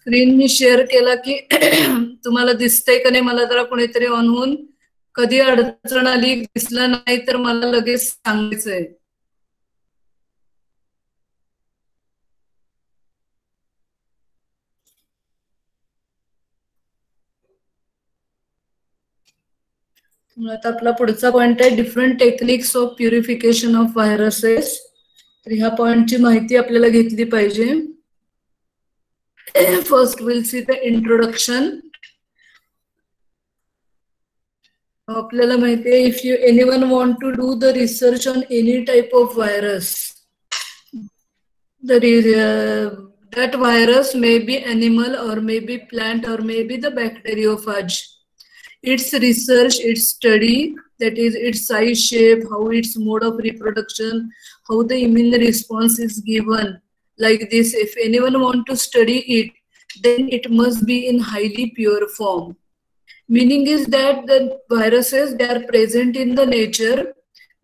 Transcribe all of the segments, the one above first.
Screen मी share केला की तुम्हाला दिसतंय का नाही मला जरा कोणीतरी ऑन होऊन कधी अडचण आली दिसलं नाही तर मला लगेच सांगायचंय. आता आपला पुढचा पॉइंट आहे different techniques of purification of viruses. तर ह्या पॉइंटची माहिती आपल्याला घेतली पाहिजे. First will see the introduction. आपल्याला माहिती आहे if you anyone want to do the research on any type of virus, that virus may be animal or may be plant or may be the bacteriophage. Its research, its study, that is its size, shape, how its mode of reproduction, how the immune response is given, like this. If anyone want to study it, then it must be in highly pure form. Meaning is that the viruses, they are present in the nature,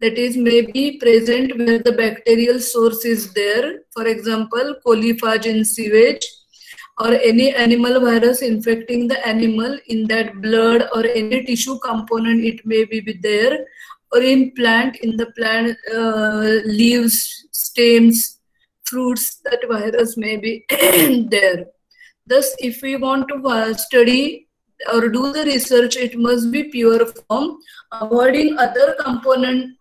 that is may be present where the bacterial source is there. For example, coliphage in sewage, or any animal virus infecting the animal in that blood or any tissue component it may be there, or in plant, in the plant leaves, stems, fruits, that virus may be there. Thus, if we want to study or do the research, it must be pure form, avoiding other component,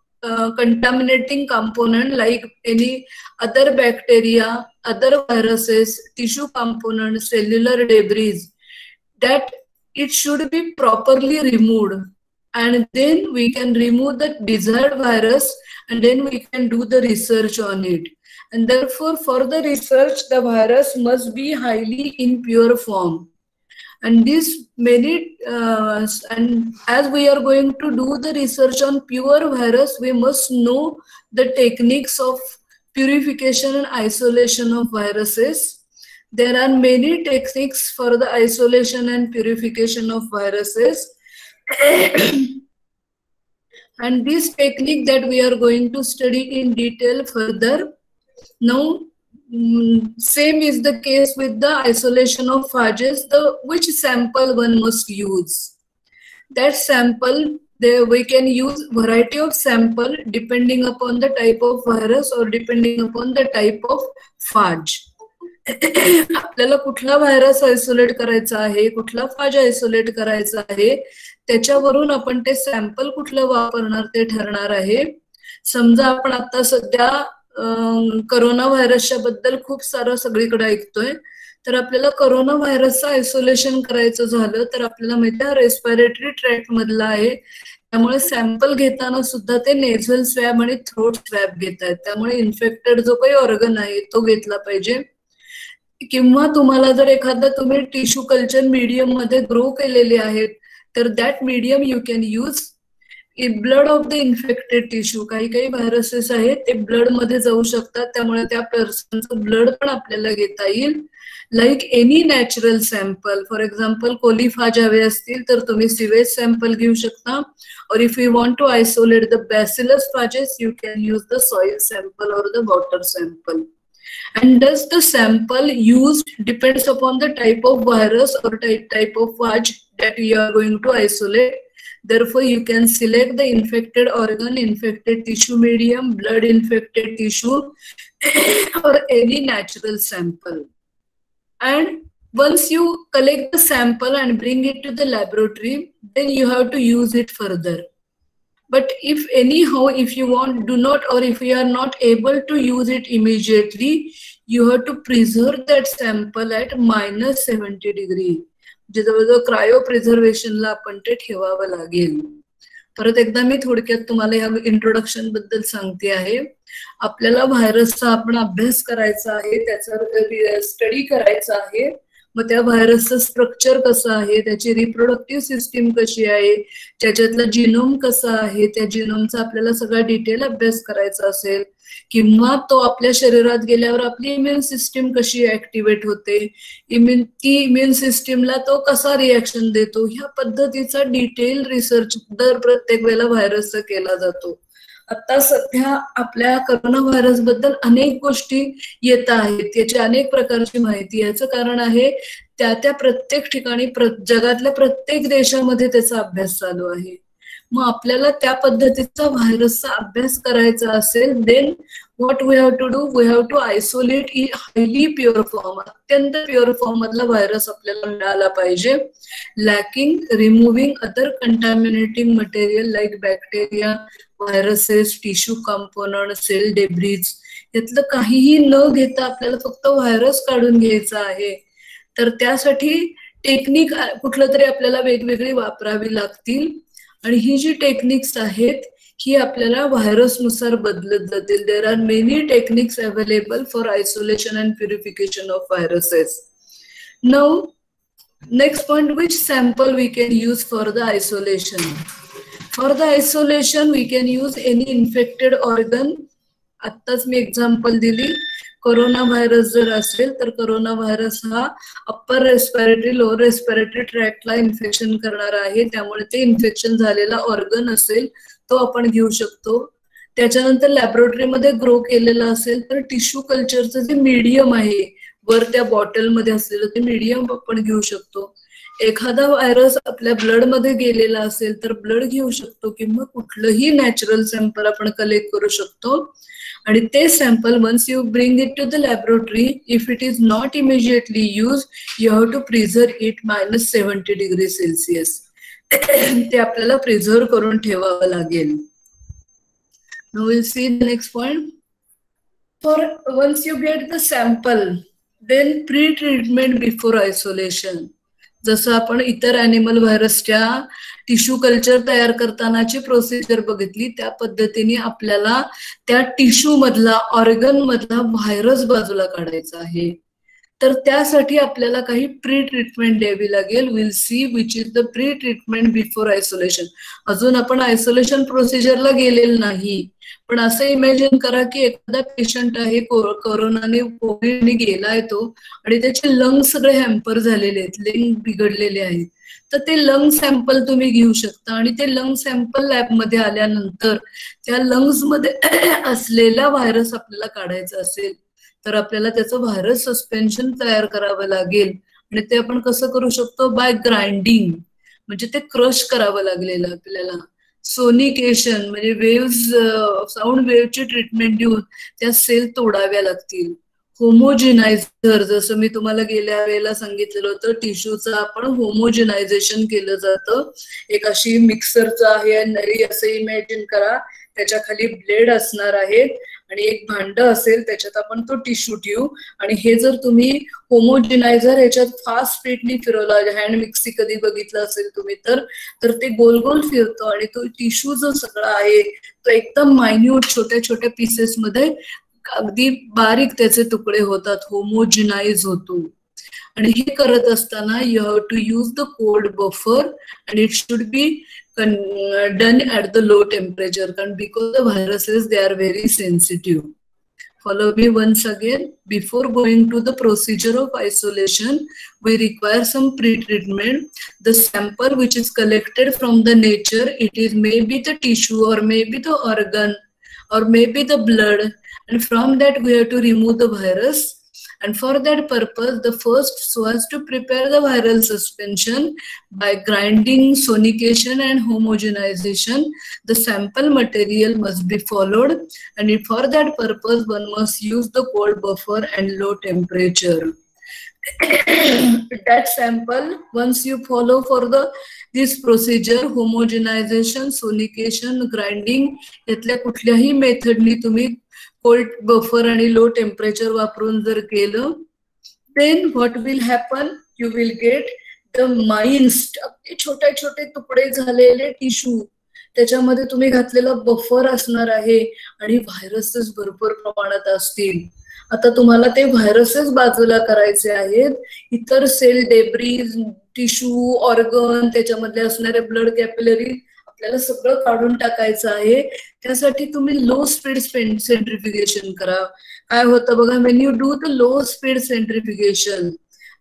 contaminating component like any other bacteria, other viruses, tissue component, cellular debris, that it should be properly removed, and then we can remove the desired virus, and then we can do the research on it. And therefore, for the research, the virus must be highly in pure form. And this many and as we are going to do the research on pure virus, we must know the techniques of purification and isolation of viruses. There are many techniques for the isolation and purification of viruses. And this technique that we are going to study in detail further. Now, same is the case with the isolation of phages, which sample one must use. That sample, we can use variety of sample depending upon the type of virus or depending upon the type of phage. आपल्याला कुठला virus isolate करायचा आहे, कुठला फाज isolate करायचा आहे, त्याच्यावरून आपण ते सॅम्पल कुठलं वापरणार ते ठरणार आहे. समजा आपण आता सध्या करोना व्हायरसच्या बद्दल खूप सारं सगळीकडे ऐकतोय, तर आपल्याला करोना व्हायरसचं आयसोलेशन करायचं झालं तर आपल्याला माहिती आहे रेस्पिरेटरी ट्रॅक्ट मधला आहे, त्यामुळे सॅम्पल घेताना सुद्धा ते नेझल स्वॅब आणि थ्रोट स्वॅब घेतात. त्यामुळे इन्फेक्टेड जो काही ऑर्गन आहे तो घेतला पाहिजे. किंवा तुम्हाला जर एखादा तुम्ही टिश्यू कल्चर मीडियम मध्ये ग्रो केलेले आहेत तर that medium you can use blood of the infected tissue. काही काही व्हायरसेस आहेत ते ब्लड मध्ये जाऊ शकतात, त्यामुळे त्या पर्सनचं ब्लड पण आपल्याला घेता येईल. Like any natural sample, for example coliphage हवे असतील तर तुम्ही सिवेज सॅम्पल घेऊ शकता, or if you want to isolate the bacillus phages, you can use the soil sample or the water sample. And thus the sample used depends upon the type of virus or type of phage that you are going to isolate. Therefore, you can select the infected organ, infected tissue medium, blood infected tissue, or any natural sample. And once you collect the sample and bring it to the laboratory, then you have to use it further. But if anyhow, if you do not, or if you are not able to use it immediately, you have to preserve that sample at -70 degree. जवळजवळ cryo प्रिझर्वेशनला आपण ते ठेवावं लागेल. परत एकदा मी थोडक्यात तुम्हाला या इंट्रोडक्शन बद्दल सांगते आहे. आपल्याला व्हायरसचा आपण अभ्यास करायचा आहे, त्याचा स्टडी करायचा आहे. मग त्या व्हायरसचं स्ट्रक्चर कसं आहे, त्याची रिप्रोडक्टिव्ह सिस्टीम कशी आहे, त्याच्यातला जिनोम कसा आहे, त्या जिनोमचा आपल्याला सगळा डिटेल अभ्यास करायचा असेल, किंवा तो आपल्या शरीरात गेल्यावर आपली इम्युन सिस्टीम कशी ऍक्टिव्हेट होते, ती इम्युन सिस्टीमला तो कसा रिॲक्शन देतो, ह्या पद्धतीचा डिटेल रिसर्च दर प्रत्येक वेळेला व्हायरसचा केला जातो. आता सध्या आपल्या करोना व्हायरस बद्दल अनेक गोष्टी येत आहेत, त्याची अनेक प्रकारची माहिती. याचं कारण आहे त्या प्रत्येक ठिकाणी जगातल्या प्रत्येक देशामध्ये त्याचा अभ्यास चालू आहे. मग आपल्याला त्या पद्धतीचा व्हायरसचा अभ्यास करायचा असेल, then what we have to do, we have to isolate in highly pure form. अत्यंत प्युअर फॉर्म मधला व्हायरस आपल्याला मिळाला पाहिजे. Lacking removing other contaminating material like bacteria, viruses, tissue component, cell debris, यातलं काहीही न घेता आपल्याला फक्त व्हायरस काढून घ्यायचा आहे. तर त्यासाठी टेक्निक कुठलं तरी आपल्याला वेगवेगळी वापरावी लागतील. आणि ही जी टेक्निक्स आहेत ही आपल्याला व्हायरसनुसार बदलत जातील. There are many techniques available for isolation and purification of viruses. Now next point, which sample we can use for the isolation? For the isolation we can use any infected organ. आत्ताच मी example दिली. Corona virus जर असेल तर corona virus हा upper respiratory lower respiratory ट्रॅक्टला infection करणारा आहे, त्यामुळे ते इन्फेक्शन झालेला ऑर्गन असेल तो आपण घेऊ शकतो. त्याच्यानंतर लॅबोरेटरीमध्ये ग्रो केलेला असेल तर टिश्यू कल्चरचं जे मीडियम आहे वर त्या बॉटलमध्ये असलेलं ते मीडियम आपण घेऊ शकतो. एखादा व्हायरस आपल्या ब्लड मध्ये गेलेला असेल तर ब्लड घेऊ शकतो, किंवा कुठलंही नॅचरल सॅम्पल आपण कलेक्ट करू शकतो. आणि ते sample once you bring it to the laboratory, if it is not immediately use, you have to preserve it -70 degree Celsius. ते आपल्याला प्रिझर्व करून ठेवावं लागेल. Now we'll see the next point. For once you get the sample, then pre-treatment before isolation. जसं आपण इतर animal व्हायरसच्या tissue culture तयार करतानाची प्रोसिजर बघितली, त्या पद्धतीने आपल्याला त्या टिश्यू मधला ऑर्गन मधला व्हायरस बाजूला काढायचा आहे. तर त्यासाठी आपल्याला काही प्री ट्रीटमेंट द्यावी लागेल. Will see which is the pre treatment before isolation. अजून आपण आयसोलेशन प्रोसिजरला गेलेलं नाही, पण असं इमॅजिन करा की एखादा पेशंट आहे, कोरोनाने कोविडने गेलाय तो, आणि त्याचे लंग्स सगळे हॅम्पर झालेले आहेत, लंग बिघडलेले आहेत. तर ते लंग सॅम्पल तुम्ही घेऊ शकता, आणि ते लंग सॅम्पल लॅबमध्ये आल्यानंतर त्या लंग्स मध्ये असलेला व्हायरस आपल्याला काढायचा असेल तर आपल्याला त्याचं व्हायरस सस्पेन्शन तयार करावं लागेल. आणि ते आपण कसं करू शकतो? बाय ग्राइंडिंग, म्हणजे ते क्रश करावं लागलेलं आपल्याला. सोनिकेशन म्हणजे वेव्स, साऊंड वेव्हची ट्रीटमेंट देऊन त्या सेल तोडाव्या लागतील. होमोजिनायझर, जसं मी तुम्हाला गेल्या वेळेला सांगितलेलं होतं, टिश्यूचं आपण होमोजिनायझेशन केलं जातं. एक अशी मिक्सरचं आहे नळी असं इमॅजिन करा, त्याच्या खाली ब्लेड असणार आहेत आणि एक भांड असेल, त्याच्यात आपण तो टिश्यू ठेवू. आणि हे जर तुम्ही होमोजिनायझर ह्याच्यात फास्ट स्पीडनी फिरवला, हँड मिक्सी कधी बघितलं असेल तुम्ही तर ते गोल गोल फिरतो आणि तो टिश्यू जो सगळा आहे तो एकदम मायन्यूट छोट्या छोट्या पीसेस मध्ये अगदी बारीक त्याचे तुकडे होतात, होमोजिनाइज होतो. आणि हे करत असताना you have to use the cold buffer and it should be done at the low temperature, because the viruses, they are very sensitive. Follow me once again. Before going to the procedure of isolation, we require some pre-treatment. The sample which is collected from the nature, it is maybe the tissue or maybe the organ or maybe the blood, and from that we have to remove the virus. And for that purpose, the first was to prepare the viral suspension by grinding, sonication and homogenization. The sample material must be followed, and for that purpose one must use the cold buffer and low temperature. That sample, once you follow for this procedure, homogenization, sonication, grinding, यातल्या कुठल्याही मेथडनी तुम्ही cold buffer आणि low temperature वापरून जर केलं, then what will happen, you will get the minced, अगदी छोटे छोटे तुकडे झालेले टिश्यू, त्याच्यामध्ये तुम्ही घातलेला बफर असणार आहे आणि व्हायरसेस भरपूर प्रमाणात असतील. आता तुम्हाला ते व्हायरसेस बाजूला करायचे आहेत. इतर सेल डेब्रीज, टिश्यू, ऑर्गन, त्याच्यामध्ये असणारे ब्लड कॅपिलरी आपल्याला सगळं काढून टाकायचं आहे. त्यासाठी तुम्ही लो स्पीड सेंट्रिफ्युगेशन करा. काय होतं बघा, when you do the low speed centrifugation,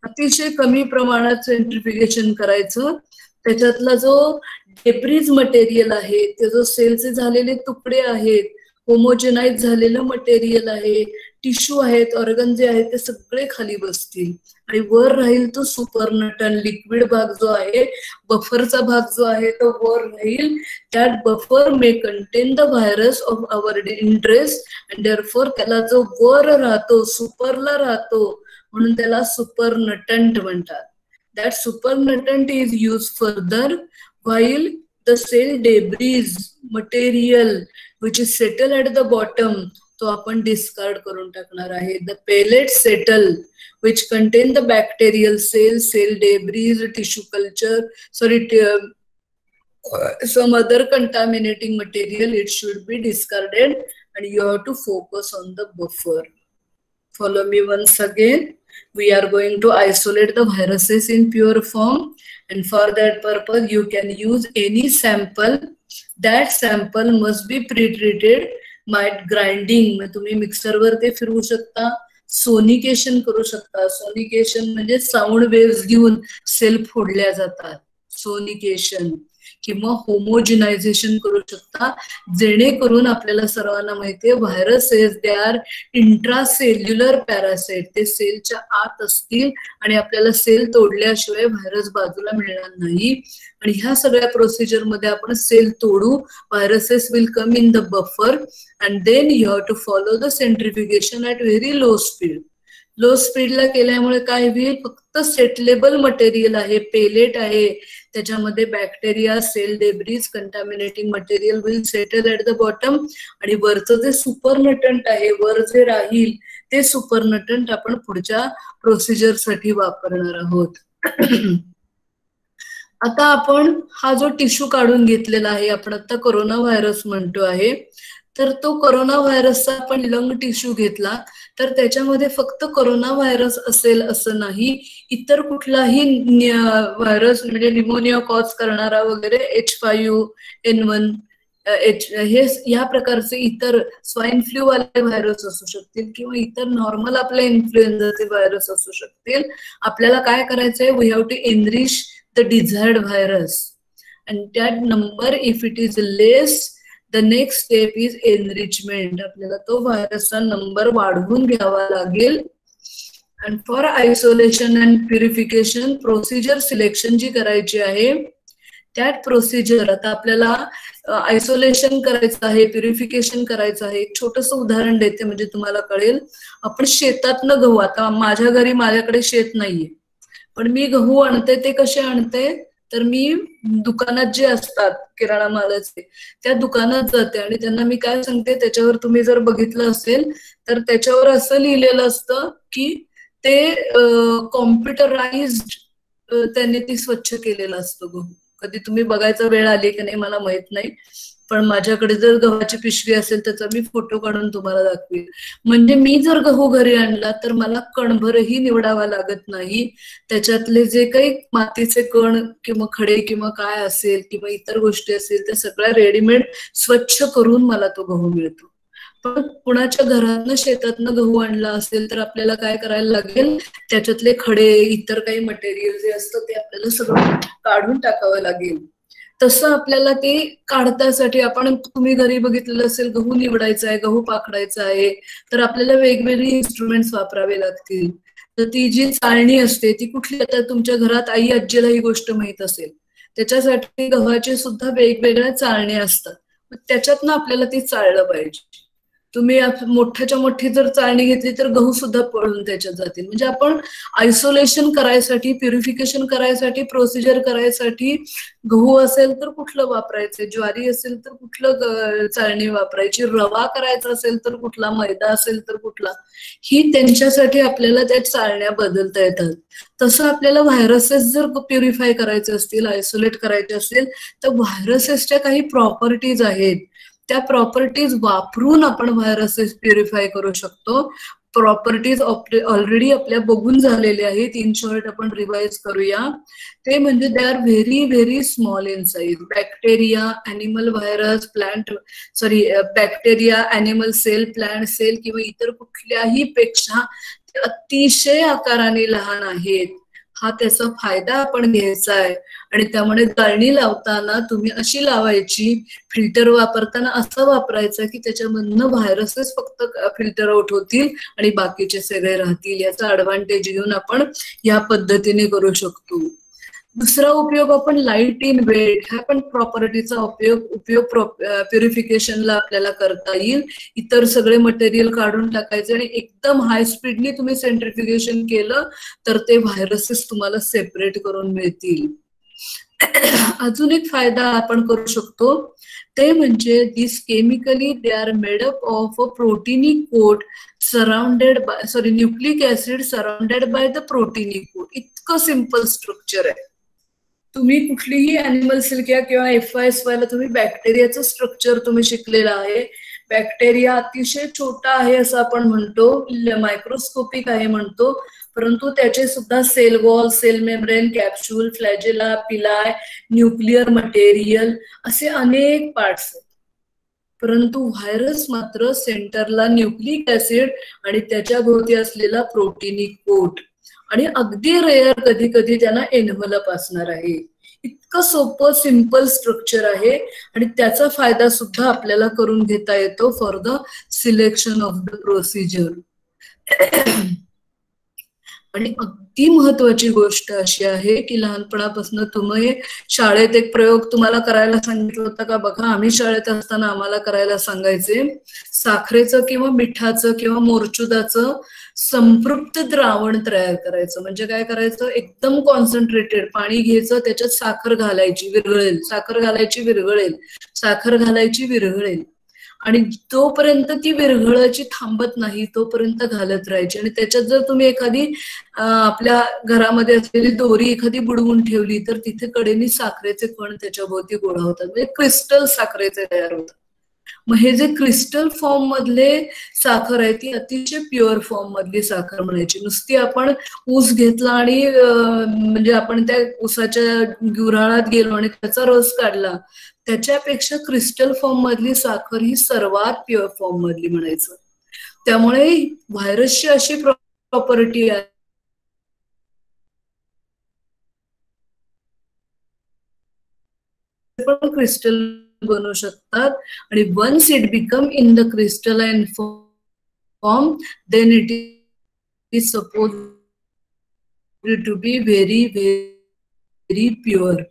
अतिशय कमी प्रमाणात सेंट्रिफ्युगेशन करायचं. त्याच्यातला जो डेब्रिज मटेरियल आहे, ते जो सेलचे झालेले तुकडे आहेत, होमोजेनाइज झालेलं मटेरियल आहे, टिश्यू आहेत, ऑर्गन जे आहेत ते सगळे खाली बसतील आणि वर राहील तो सुपरनटन लिक्विड भाग जो आहे, बफरचा भाग जो आहे तो वर राहील. That buffer may contain the virus of our interest and therefore त्याला जो वर राहतो, सुपरला राहतो, म्हणून त्याला सुपरनटंट म्हणतात. That supernatant is use further while the cell debris material which is settle at the bottom तो आपण डिस्कार्ड करून टाकणार आहे. The pellet settle which contain the bacterial cells, cell debris, tissue culture, some other contaminating material, it should be discarded and you have to focus on the buffer. Follow me once again. We are going to isolate the viruses in pure form, and for that purpose you can use any sample. That sample must be pre-treated by grinding. तुम्ही mixer वर ते फिरवू शकता, sonication करू शकता. Sonication म्हणजे sound waves घेऊन sale फोडल्या जातात, सोनिकेशन. किंवा होमोजिनायझेशन करू शकता, जेणेकरून आपल्याला सर्वांना माहितीये viruses they R intracellular parasite. ते सेलच्या आत असतील आणि आपल्याला सेल तोडल्याशिवाय व्हायरस बाजूला मिळणार नाही. आणि ह्या सगळ्या प्रोसिजर मध्ये आपण सेल तोडू, viruses will come in the buffer and then you have to follow the centrifugation at very low speed. Low स्पीडला केल्यामुळे काय होईल, फक्त सेटलेबल मटेरियल आहे, पेलेट आहे, त्याच्यामध्ये bacteria, cell debris, contaminating material will settle at the bottom. आणि वरचं जे सुपरनटंट आहे, वर जे राहील ते सुपरनटंट आपण पुढच्या प्रोसिजर साठी वापरणार आहोत. आता आपण हा जो टिश्यू काढून घेतलेला आहे, आपण आता कोरोना व्हायरस म्हणतो आहे, तर तो कोरोना व्हायरसचा आपण लंग टिश्यू घेतला तर त्याच्यामध्ये फक्त कोरोना व्हायरस असेल असं नाही, इतर कुठलाही व्हायरस म्हणजे निमोनिया कॉज करणारा वगैरे H5N1 हे या प्रकारचे इतर स्वाईन फ्लू वाले व्हायरस असू शकतील किंवा इतर नॉर्मल आपल्या इन्फ्लुएन्झाचे व्हायरस असू शकतील. आपल्याला काय करायचंय, we have to enrich the desired virus and that number if it is less the next step is enrichment. आपल्याला तो व्हायरसचा नंबर वाढवून घ्यावा लागेल. And for isolation and purification procedure selection जी करायची आहे, त्यात प्रोसिजर आता आपल्याला आयसोलेशन करायचं आहे, प्युरिफिकेशन करायचं आहे. एक छोटस उदाहरण देते म्हणजे तुम्हाला कळेल. आपण शेतातनं गहू, आता माझ्या घरी माझ्याकडे शेत नाहीये, पण मी गहू आणते. ते कसे आणते, तर मी दुकानात जे असतात किराणा मालाचे, त्या दुकानात जाते आणि त्यांना मी काय सांगते, त्याच्यावर तुम्ही जर बघितलं असेल तर त्याच्यावर असं लिहिलेलं असतं की ते कॉम्प्युटराइज्ड, त्यांनी ती स्वच्छ केलेलं असतं गहू. कधी तुम्ही बघायचा वेळ आली की नाही मला माहित नाही, पण माझ्याकडे जर गव्हाची पिशवी असेल त्याचा मी फोटो काढून तुम्हाला दाखवेल. म्हणजे मी जर गहू घरी आणला तर मला कणभरही निवडावा लागत नाही. त्याच्यातले जे काही मातीचे कण किंवा खडे किंवा काय असेल किंवा इतर गोष्टी असेल त्या सगळ्या रेडीमेड स्वच्छ करून मला तो गहू मिळतो. पण कुणाच्या घरातनं शेतातनं गहू आणला असेल तर आपल्याला काय करायला लागेल, त्याच्यातले खडे इतर काही मटेरियल जे असतं ते आपल्याला सगळं काढून टाकावं लागेल. तसं आपल्याला ते काढण्यासाठी आपण, तुम्ही घरी बघितलेलं असेल, गहू निवडायचा आहे, गहू पाखडायचा आहे, तर आपल्याला वेगवेगळी इन्स्ट्रुमेंट्स वापरावे लागतील. तर ती जी चाळणी असते ती कुठली, आता तुमच्या घरात आई आजीला ही गोष्ट माहित असेल, त्याच्यासाठी गव्हाचे सुद्धा वेगवेगळ्या चाळण्या असतात. त्याच्यातनं आपल्याला ती चाळलं पाहिजे. तुम्ही मोठ्याच्या मोठी जर चाळणी घेतली तर गहू सुद्धा पळून त्याच्यात जातील. म्हणजे आपण आयसोलेशन करायसाठी, प्युरिफिकेशन करायसाठी, प्रोसिजर करायसाठी गहू असेल तर कुठलं वापरायचं, ज्वारी असेल तर कुठलं चाळणी वापरायची, रवा करायचा असेल तर कुठला, मैदा असेल तर कुठला, ही त्यांच्यासाठी आपल्याला त्या चाळण्या बदलता येतात. तसं आपल्याला व्हायरसेस जर प्युरिफाय करायचे असतील, आयसोलेट करायचे असेल तर व्हायरसेसच्या काही प्रॉपर्टीज आहेत, त्या प्रॉपर्टीज वापरून आपण व्हायरसेस प्युरिफाय करू शकतो. प्रॉपर्टीज ऑलरेडी आपल्या बघून झालेले आहेत. इन शॉर्ट आपण रिवाइज करूया. ते म्हणजे they are very very small in size. Bacteria, animal virus, bacteria, animal cell, plant cell किंवा इतर कुठल्याही पेक्षा ते अतिशय आकाराने लहान आहेत. हा त्याचा फायदा आपण घ्यायचा आहे. आणि त्यामुळे गाळणी लावताना तुम्ही अशी लावायची, फिल्टर वापरताना असं वापरायचं की त्याच्यामधनं व्हायरसेस फक्त फिल्टर आउट होतील आणि बाकीचे सगळे राहतील. याचा ऍडव्हान्टेज घेऊन आपण या पद्धतीने करू शकतो. दुसरा उपयोग आपण लाईट इन वेट ह्या पण प्रॉपर्टीचा उपयोग प्युरिफिकेशनला आपल्याला करता येईल. इतर सगळे मटेरियल काढून टाकायचे आणि एकदम हाय स्पीडनी तुम्ही सेंट्रिफ्युगेशन केलं तर ते व्हायरसेस तुम्हाला सेपरेट करून मिळतील. अजून एक फायदा आपण करू शकतो ते म्हणजे this chemically they are made up of a proteinic coat surrounded by nucleic acid surrounded by the proteinic coat. इतकं सिंपल स्ट्रक्चर आहे. तुम्ही कुठलीही अॅनिमल सेल किंवा FISY ला तुम्ही बॅक्टेरियाचं स्ट्रक्चर तुम्ही शिकलेलं आहे. बॅक्टेरिया अतिशय छोटा आहे असं आपण म्हणतो, मायक्रोस्कोपिक आहे म्हणतो, परंतु त्याचे सुद्धा cell wall, cell membrane, capsule, flagella, pili, nuclear material असे अनेक पार्ट्स आहेत. परंतु व्हायरस मात्र सेंटरला न्यूक्लिक ऍसिड आणि त्याच्या भोवती असलेला प्रोटीनिक कोट आणि अगदी रेअर कधी कधी त्यांना एन्व्हलप असणार आहे. इतकं सोपं सिंपल स्ट्रक्चर आहे आणि त्याचा फायदा सुद्धा आपल्याला करून घेता येतो for the selection of the procedure. आणि अगदी महत्वाची गोष्ट अशी आहे की लहानपणापासून तुम्ही शाळेत एक प्रयोग तुम्हाला करायला सांगितलं होतं का? बघा, आम्ही शाळेत असताना आम्हाला करायला सांगायचे, साखरेचं किंवा मिठाचं किंवा मोरचुदाचं संपृक्त द्रावण तयार करायचं. म्हणजे काय करायचं, एकदम कॉन्सन्ट्रेटेड पाणी घ्यायचं, त्याच्यात साखर घालायची, विरघळेल, साखर घालायची, विरघळेल, साखर घालायची, विरघळेल आणि जोपर्यंत ती विरघळाची थांबत नाही तोपर्यंत घालत राहायची. आणि त्याच्यात जर तुम्ही एखादी आपल्या घरामध्ये असलेली दोरी एखादी बुडवून ठेवली तर तिथे कडेनी साखरेचे कण त्याच्या भोवती गोळा होतात, म्हणजे क्रिस्टल साखरेचे तयार होतात. मग हे जे क्रिस्टल फॉर्म मधले साखर आहे ती अतिशय प्युअर फॉर्म मधली साखर म्हणायची. नुसती आपण ऊस घेतला आणि म्हणजे आपण त्या ऊसाच्या गुऱ्हाळात गेलो आणि त्याचा रस काढला, त्याच्यापेक्षा क्रिस्टल फॉर्म मधली साखर ही सर्वात प्युअर फॉर्म मधली म्हणायचं. त्यामुळे व्हायरसची अशी प्रॉपर्टी आहे पण क्रिस्टल बनवू शकतात आणि once it become in the crystalline form then it is suppose to be very very pure.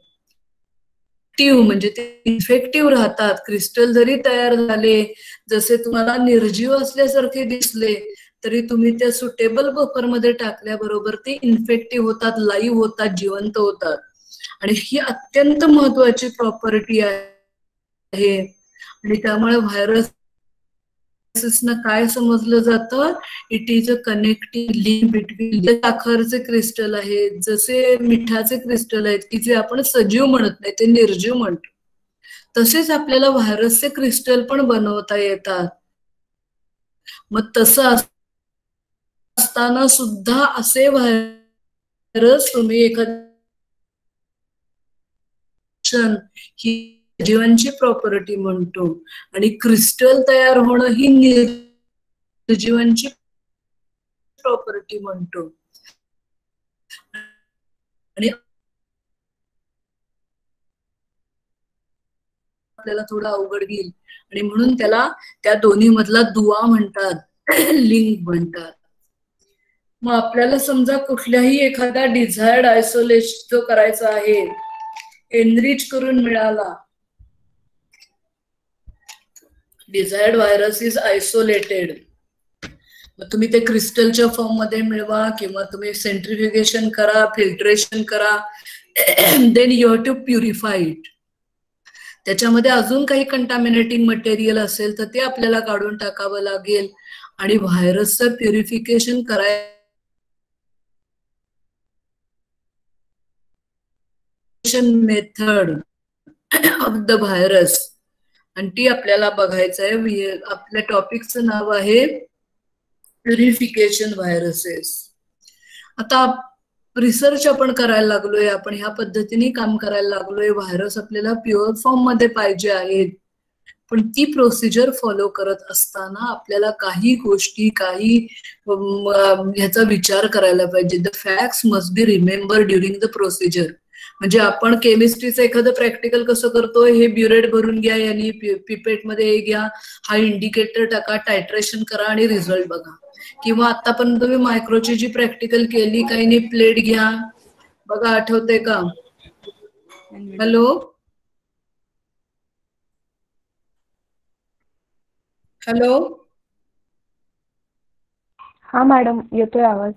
म्हणजे ते इफेक्टिव्ह राहतात. क्रिस्टल जरी तयार झाले, जसे तुम्हाला निर्जीव असल्यासारखे दिसले, तरी तुम्ही त्या सुटेबल बफर मध्ये टाकल्याबरोबर ते इन्फेक्टिव्ह होतात, लाईव्ह होतात, जिवंत होतात. आणि ही अत्यंत महत्वाची प्रॉपर्टी आहे. आणि त्यामुळे व्हायरस काय समजलं जातं, it is a connecting link between साखरचे क्रिस्टल आहेत, जसे मिठाचे क्रिस्टल आहेत की जे आपण सजीव म्हणत नाही, ते निर्जीव म्हणतो, तसेच आपल्याला व्हायरसचे क्रिस्टल पण बनवता येतात. मग तसं असताना सुद्धा असे व्हायरस तुम्ही एखाद्या ही जीवांची प्रॉपर्टी म्हणतो आणि क्रिस्टल तयार होणं ही निर्जीवांची प्रॉपर्टी म्हणतो. आणि आपल्याला थोडं अवघड घेईल आणि म्हणून त्याला त्या दोन्ही मधला दुवा म्हणतात, लिंक म्हणतात. मग आपल्याला समजा कुठल्याही एखादा डिझायर्ड आयसोलेशन जो करायचा आहे, एनरिच करून मिळाला, डिझायर्ड व्हायरस इज आयसोलेटेड, मग तुम्ही ते क्रिस्टलच्या फॉर्म मध्ये मिळवा किंवा तुम्ही सेंट्रिफ्युगेशन करा, फिल्ट्रेशन करा, then you have to purify it. त्याच्यामध्ये अजून काही कंटामिनेटिंग मटेरियल असेल तर ते आपल्याला काढून टाकावं लागेल आणि व्हायरसचं प्युरिफिकेशन करायचं मेथड ऑफ द व्हायरस आणि ती आपल्याला बघायचं आहे. आपल्या टॉपिकचं नाव आहे प्युरिफिकेशन व्हायरसेस. आता रिसर्च आपण करायला लागलोय, आपण ह्या पद्धतीने काम करायला लागलोय. व्हायरस आपल्याला प्युअर फॉर्म मध्ये पाहिजे आहेत, पण ती प्रोसिजर फॉलो करत असताना आपल्याला काही गोष्टी काही ह्याचा विचार करायला पाहिजे. The facts must be remember during the procedure. म्हणजे आपण केमिस्ट्रीचं एखादं प्रॅक्टिकल कसं करतो, हे ब्युरेट भरून घ्या, यांनी पिपेट मध्ये हे घ्या, हा इंडिकेटर टाका, टायट्रेशन करा आणि रिझल्ट बघा. किंवा आतापर्यंत तुम्ही मायक्रोची जी प्रॅक्टिकल केली, काही नाही प्लेट घ्या बघा, आठवते का? हॅलो हॅलो हा मॅडम, येतोय आवाज.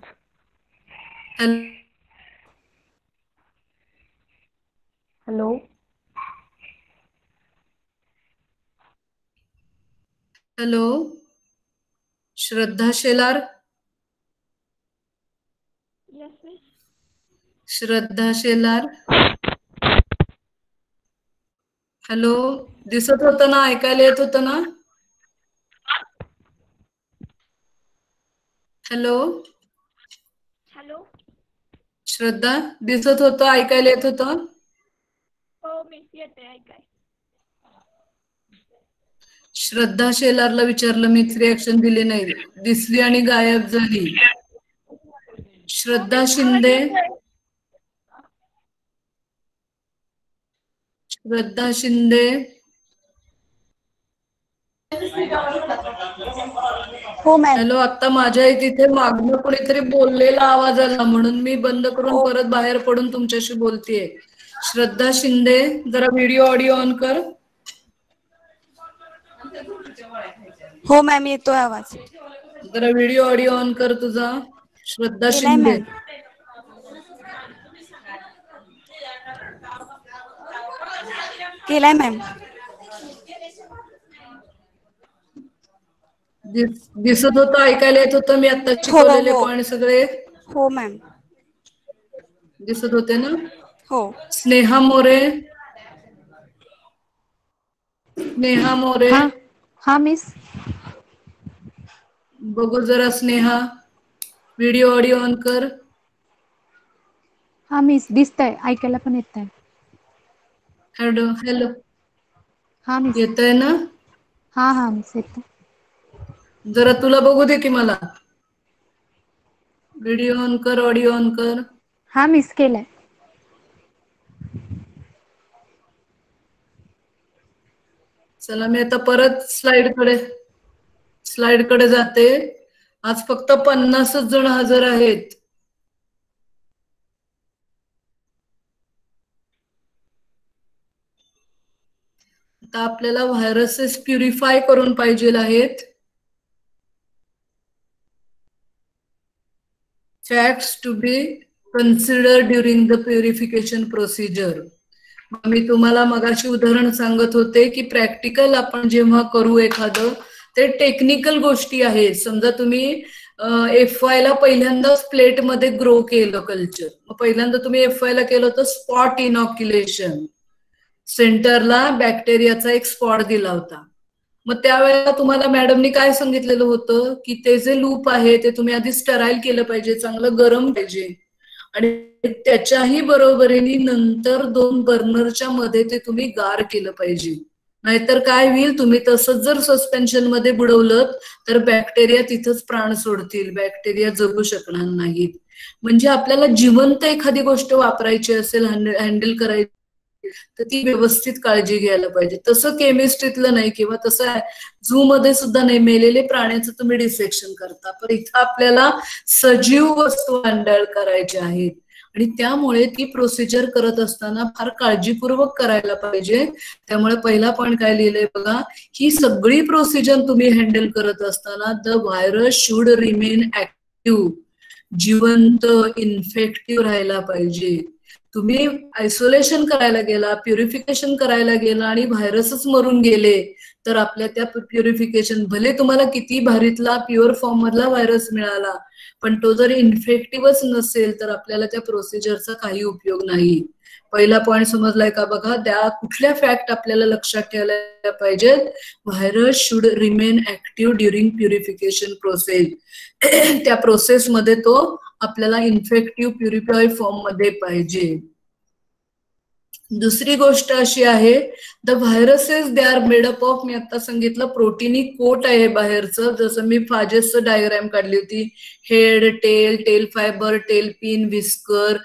हॅलो हॅलो श्रद्धा शेलार. श्रद्धा शेलार. हॅलो, दिसत होतं ना, ऐकायला येत होतं ना? हॅलो हॅलो श्रद्धा, दिसत होतं, ऐकायला येत होतं? हो मिस, येते ऐकाय. श्रद्धा शेलारला विचारलं मी, रिएक्शन दिली नाही, दिसली आणि गायब झाली. श्रद्धा शिंदे. श्रद्धा शिंदे. हो मॅम. हॅलो, आता माझ्या तिथे मागणं कोणीतरी बोललेला आवाज आला, म्हणून मी बंद करून हो परत बाहेर पडून तुमच्याशी बोलतेय. श्रद्धा शिंदे, जरा व्हिडिओ ऑडिओ ऑन कर. हो मॅम, येतोय आवाज. जरा व्हिडिओ ऑडिओ ऑन कर तुझा. श्रद्धा केलाय शिंदे. मॅम. केलाय मॅम. दिसत होतं, ऐकायला येत होतं मी आता हो शिकवलेले हो पॉइंट सगळे? हो मॅम. दिसत होते ना? हो. स्नेहा मोरे. स्नेहा मोरे. हा हा मिस. बघू जरा स्नेहा, व्हिडिओ ऑडिओ ऑन कर. हा मिस, दिसतंय, ऐकायला पण येतंय. हॅलो हॅलो, हा मिस. येतंय ना? हा हा मिस, येतंय. जरा तुला बघू दे की मला. व्हिडिओ ऑन कर, ऑडिओ ऑन कर. हा मिस, केलाय. चला, मी आता परत स्लाइडकडे जाते. आज फक्त 50च जण हजर आहेत. आता आपल्याला व्हायरसेस प्युरिफाय करून पाहिजे आहेत. Facts to be consider during the purification procedure. मी तुम्हाला मगाशी उदाहरण सांगत होते की प्रॅक्टिकल आपण जेव्हा करू एखादं, ते टेक्निकल गोष्टी आहेत. समजा तुम्ही FY ला पहिल्यांदाच प्लेटमध्ये ग्रो केलं कल्चर, पहिल्यांदा तुम्ही FY ला केलं होतं स्पॉट इनॉक्युलेशन. सेंटरला बॅक्टेरियाचा एक स्पॉट दिला होता. मग त्यावेळेला तुम्हाला मॅडमनी काय सांगितलेलं होतं की ते जे लूप आहे ते तुम्ही आधी स्टराईल केलं पाहिजे, चांगलं गरम पाहिजे, आणि त्याच्याही बरोबरीने नंतर 2 बर्नरच्या मध्ये ते तुम्ही गार केलं पाहिजे. नाहीतर काय होईल, तुम्ही तसंच जर सस्पेन्शन मध्ये बुडवलं तर बॅक्टेरिया तिथंच प्राण सोडतील, बॅक्टेरिया जगू शकणार नाहीत. म्हणजे आपल्याला जिवंत एखादी गोष्ट वापरायची असेल, हँडल करायची, तर ती व्यवस्थित काळजी घ्यायला पाहिजे. तसं केमिस्ट्रीतलं नाही, किंवा तसं झू मध्ये सुद्धा नाही. मेलेले प्राण्याचं तुम्ही डिसेक्शन करता, पण इथं आपल्याला सजीव वस्तू हँडल करायच्या आहेत, आणि त्यामुळे ती प्रोसिजर करत असताना फार काळजीपूर्वक करायला पाहिजे. त्यामुळे पहिला पॉइंट काय लिहिलंय बघा, ही सगळी प्रोसिजर तुम्ही हँडल करत असताना the virus should remain active, जिवंत, इन्फेक्टिव्ह राहायला पाहिजे. तुम्ही आयसोलेशन करायला गेला, प्युरिफिकेशन करायला गेला आणि व्हायरसच मरून गेले, तर आपल्या त्या प्युरिफिकेशन, भले तुम्हाला किती भारीतला प्युअर फॉर्म मधला व्हायरस मिळाला, पण तो जर इन्फेक्टिव्हच नसेल तर आपल्याला त्या प्रोसिजरचा काही उपयोग नाही. पहिला पॉइंट समजलाय का बघा. त्या कुठल्या फॅक्ट आपल्याला लक्षात ठेवायला पाहिजेत? Virus should remain active during purification process. त्या प्रोसेसमध्ये तो आपल्याला इन्फेक्टिव्ह प्युरिफाय फॉर्म मध्ये पाहिजे. दुसरी गोष्ट अशी आहे, the viruses they are made up of, मी आता सांगितलं प्रोटीनी कोट आहे बाहेरचं, जसं मी फाजेसचं डायग्राम काढली होती, head, tail fibre, tail pin, whisker,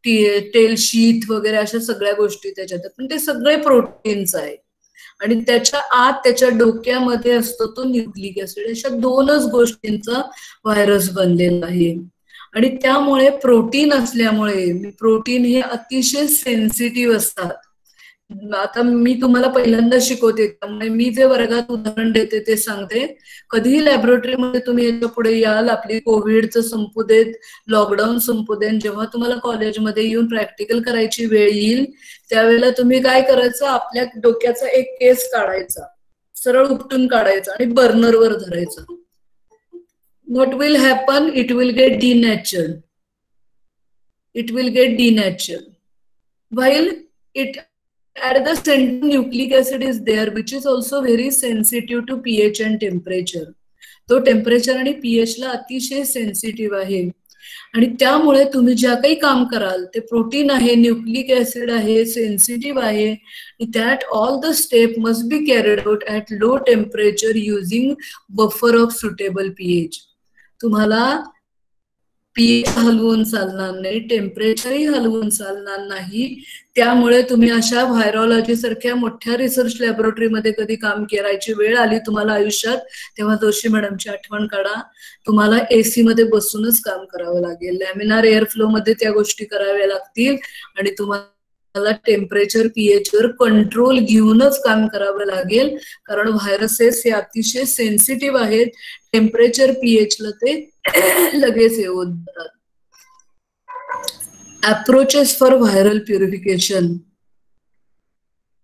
tail sheath वगैरे अशा सगळ्या गोष्टी त्याच्यात, पण ते सगळे प्रोटीन्स आहे. आणि त्याच्या आत त्याच्या डोक्यामध्ये असतो तो न्यूक्लिक ऍसिड. अशा दोनच गोष्टींचा व्हायरस बनलेला आहे. आणि त्यामुळे प्रोटीन असल्यामुळे, प्रोटीन हे अतिशय सेन्सिटिव्ह असतात. आता मी तुम्हाला पहिल्यांदा शिकवते, त्यामुळे मी जे वर्गात उदाहरण देते ते सांगते. कधीही लॅबोरेटरीमध्ये तुम्ही याच्या पुढे याल, आपली कोविडचं संपू देत, लॉकडाऊन संपू देत, जेव्हा तुम्हाला कॉलेजमध्ये येऊन प्रॅक्टिकल करायची वेळ येईल, त्यावेळेला तुम्ही काय करायचं, आपल्या डोक्याचा एक केस काढायचा, सरळ उपटून काढायचा आणि बर्नरवर धरायचा. What will happen? It will get denatured. It will get denatured. While it at the center nucleic acid is there, which is also very sensitive to pH and temperature. तो टेम्परेचर आणि pH ला अतिशय sensitive आहे. आणि त्यामुळे तुम्ही ज्या काही काम कराल ते प्रोटीन आहे, न्यूक्लिक ऍसिड आहे, सेन्सिटिव्ह आहे, that all the step must be carried out at low temperature using buffer of suitable pH. तुम्हाला pH हलवून चालणार नाही, टेम्परेचरही हलवून चालणार नाही. त्यामुळे तुम्ही अशा व्हायरॉलॉजी सारख्या मोठ्या रिसर्च लॅबोरेटरीमध्ये कधी काम करायची वेळ आली तुम्हाला आयुष्यात, तेव्हा जोशी मॅडमची आठवण काढा. तुम्हाला एसी मध्ये बसूनच काम करावं लागेल, लॅमिनार एअर फ्लो मध्ये त्या गोष्टी कराव्या लागतील आणि तुम्हाला टेम्परेचर pH वर कंट्रोल घेऊनच काम करावं लागेल. कारण व्हायरसेस हे अतिशय सेन्सिटिव्ह आहेत, टेम्परेचर pH ला ते लगेच येऊन जातात. Approaches for viral purification.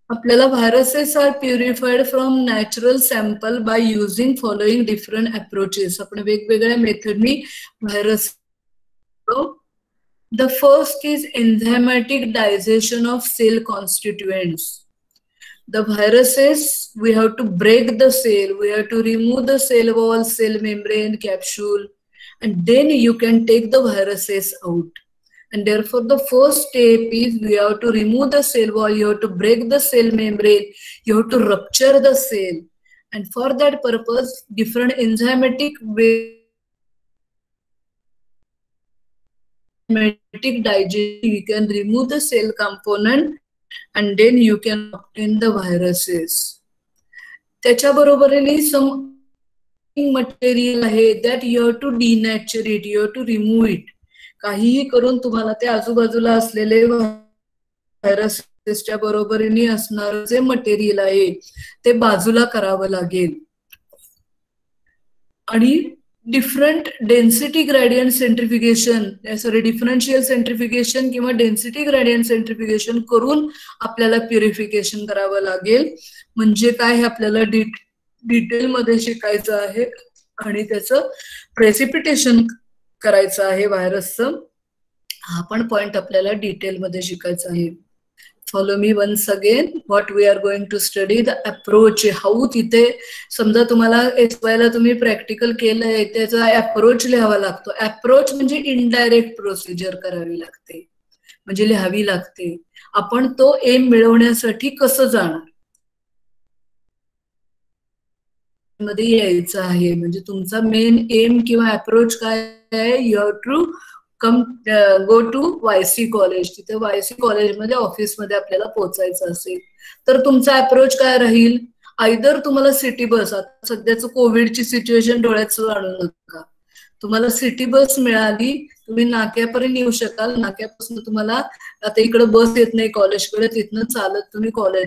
आपल्याला viruses are purified from natural sample by using following different approaches. आपण वेगवेगळ्या मेथडनी virus. The first is enzymatic digestion of cell constituents. The viruses, we have to break the cell, we have to remove the cell wall, cell membrane, capsule, and then you can take the viruses out. And therefore the first step is we have to remove the cell wall, you have to break the cell membrane, you have to rupture the cell, and for that purpose different enzymatic digestion, you can remove the cell component and then you can obtain the viruses. त्याच्या बरोबरीने some material आहे that you have to denature it, you have to remove it. काहीही करून तुम्हाला ते आजूबाजूला असलेले व्हायरसच्या बरोबरीने असणारे जे मटेरियल आहे ते बाजूला करावं लागेल. आणि different density gradient सेंट्रिफिकेशन, sorry differential सेंट्रिफिकेशन किंवा डेन्सिटी ग्रेडियंट सेंट्रिफिकेशन करून आपल्याला प्युरिफिकेशन करावं लागेल. म्हणजे काय हे आपल्याला डिटेलमध्ये शिकायचं आहे आणि त्याचं प्रेसिपिटेशन करायचं आहे व्हायरसचं. हा पण पॉइंट आपल्याला डिटेलमध्ये शिकायचा आहे. Follow me once again. What we are going to study, the approach. How तिथे समजा तुम्हाला SY ला तुम्ही प्रॅक्टिकल केलंय, त्याचा अप्रोच लिहावा लागतो. अप्रोच म्हणजे इनडायरेक्ट प्रोसिजर करावी लागते, म्हणजे लिहावी लागते. आपण तो एम मिळवण्यासाठी कसं जाणार मध्ये यायचं आहे. म्हणजे तुमचा मेन एम किंवा अप्रोच काय आहे, you have to go to YC college. तिथे YC कॉलेजमध्ये ऑफिसमध्ये आपल्याला पोहोचायचं असेल तर तुमचा अप्रोच काय राहील, आयदर तुम्हाला सिटी बस, आता सध्याचं कोविडची सिच्युएशन डोळ्यात आणू नका, तुम्हाला सिटी बस मिळाली, तुम्ही नाक्यापर्यंत येऊ शकाल, नाक्यापासून तुम्हाला आता इकडे बस येत नाही कॉलेजकडे, तिथनं चालत तुम्ही कॉलेज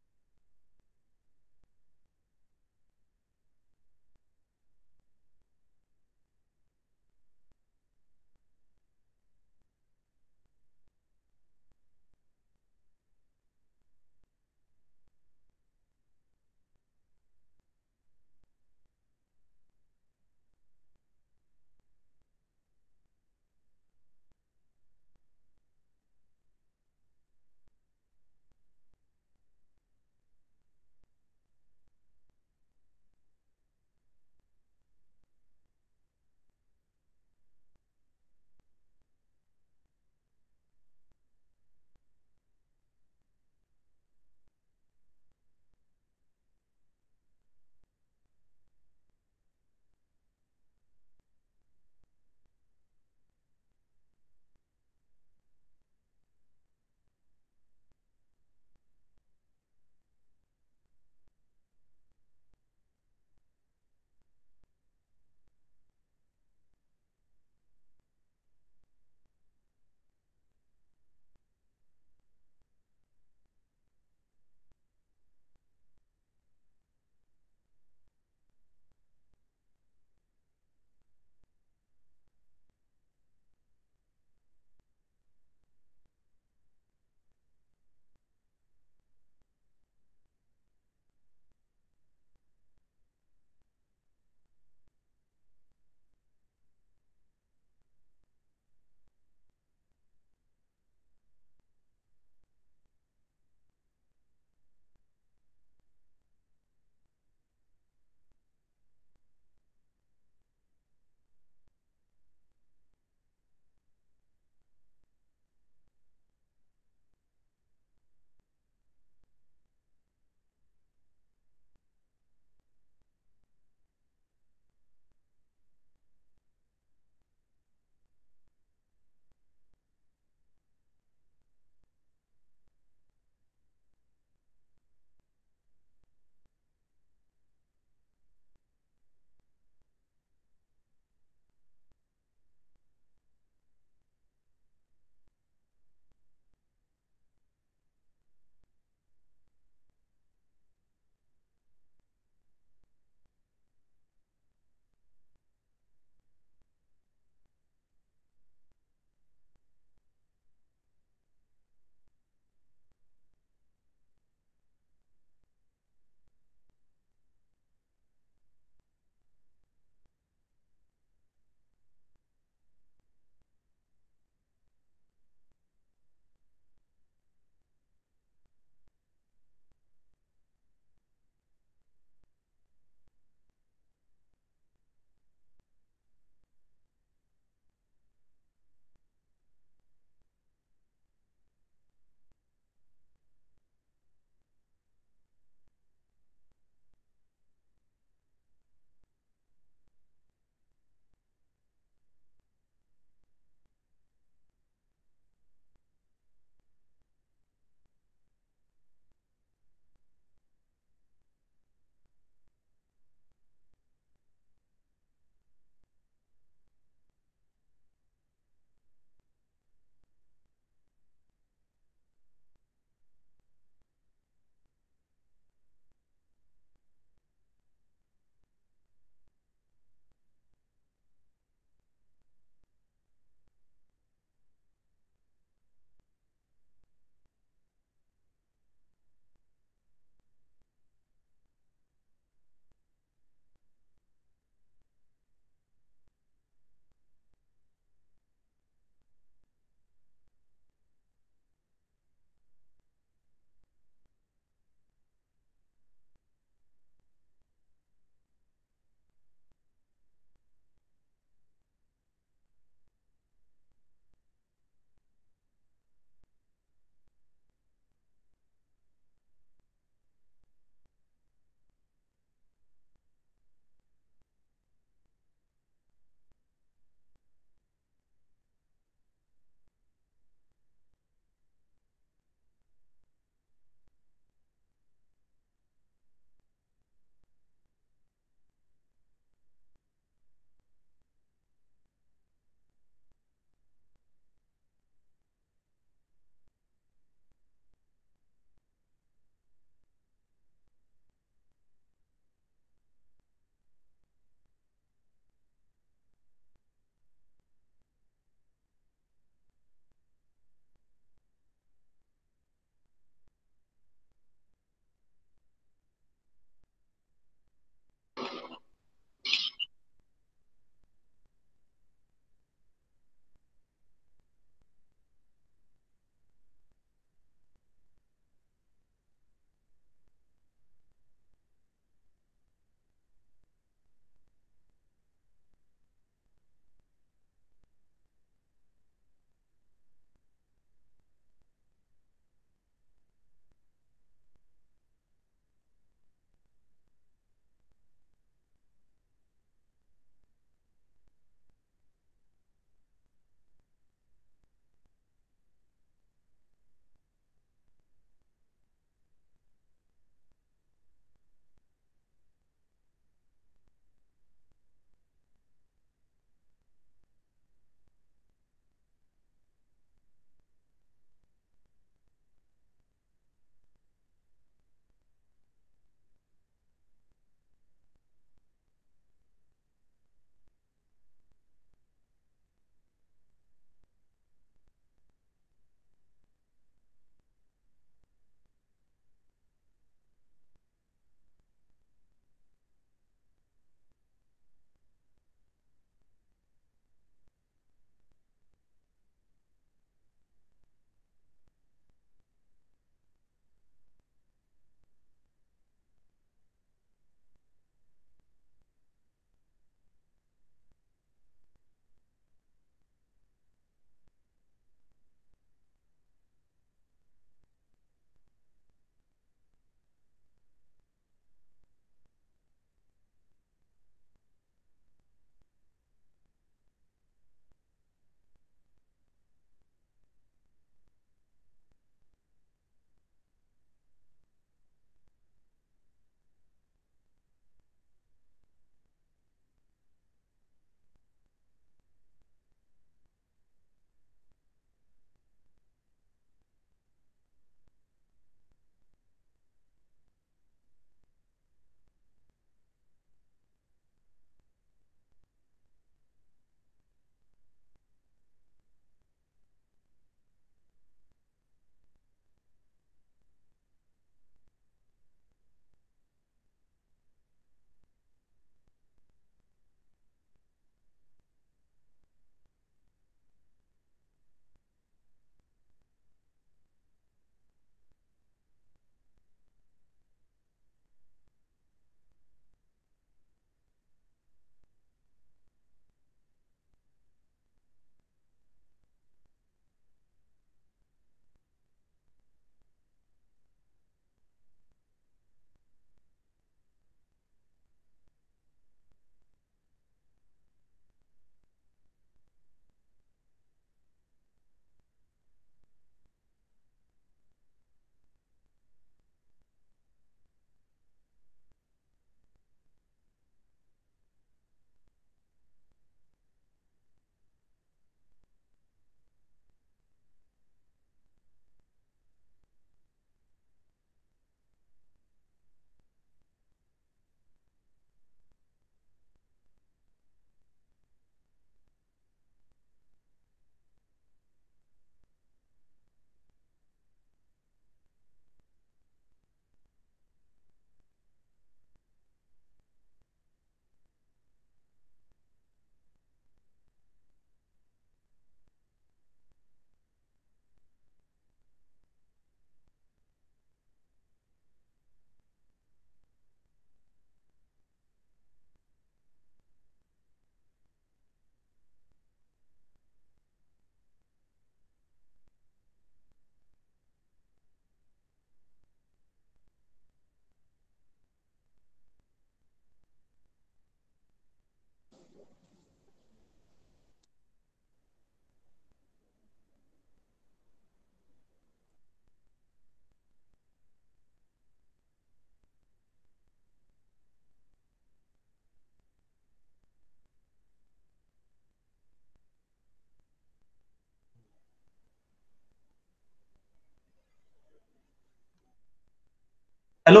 हॅलो,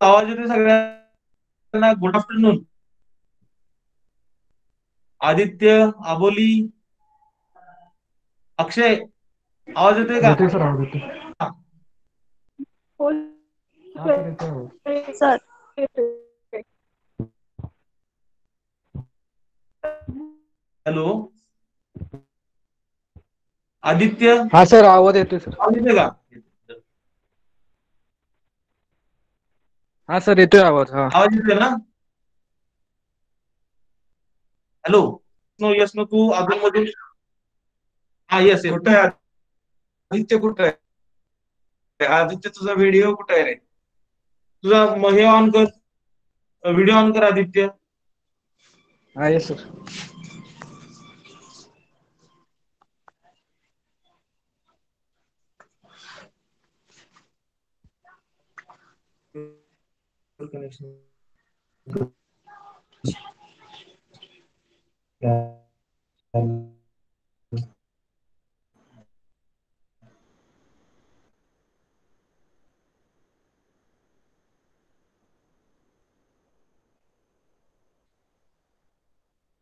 आवाज येतोय सगळ्यांना? Good afternoon. आदित्य, आबोली, अक्षय, आवाज येतोय का? येतोय सर, आवाज येतोय. हो हा सर, येतोय आवाज. सर. हॅलो, आदित्य, हा सर, आवाज येतोय सर. आवाज येतोय का? हा सर, येतोय आवाज. हा आवाज येतोय ना? हॅलो, यस न तू अजून मधून. हा येस, कुठं आहे आदित्य? कुठं आहे आदित्य? तुझा व्हिडिओ कुठं आहे रे? तुझा हे ऑन कर, व्हिडिओ ऑन कर आदित्य. हा येस सर.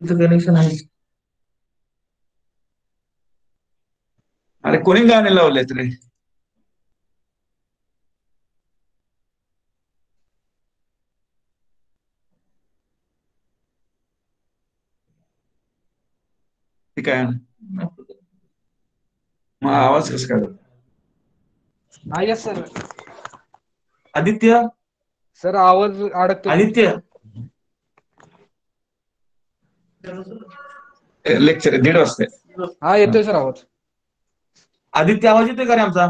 कनेक्शन आहे. अरे कोणी गाणे लावलेत रे? ठीक आहे, मग आवाज कसं काय? हा येस सर. आदित्य, सर आवाज अडकतोय तुमचा. आदित्य, लेक्चर 1:30 वाजता आहे. हा येतोय सर आवाज. आदित्य, आवाज येतोय का रे आमचा?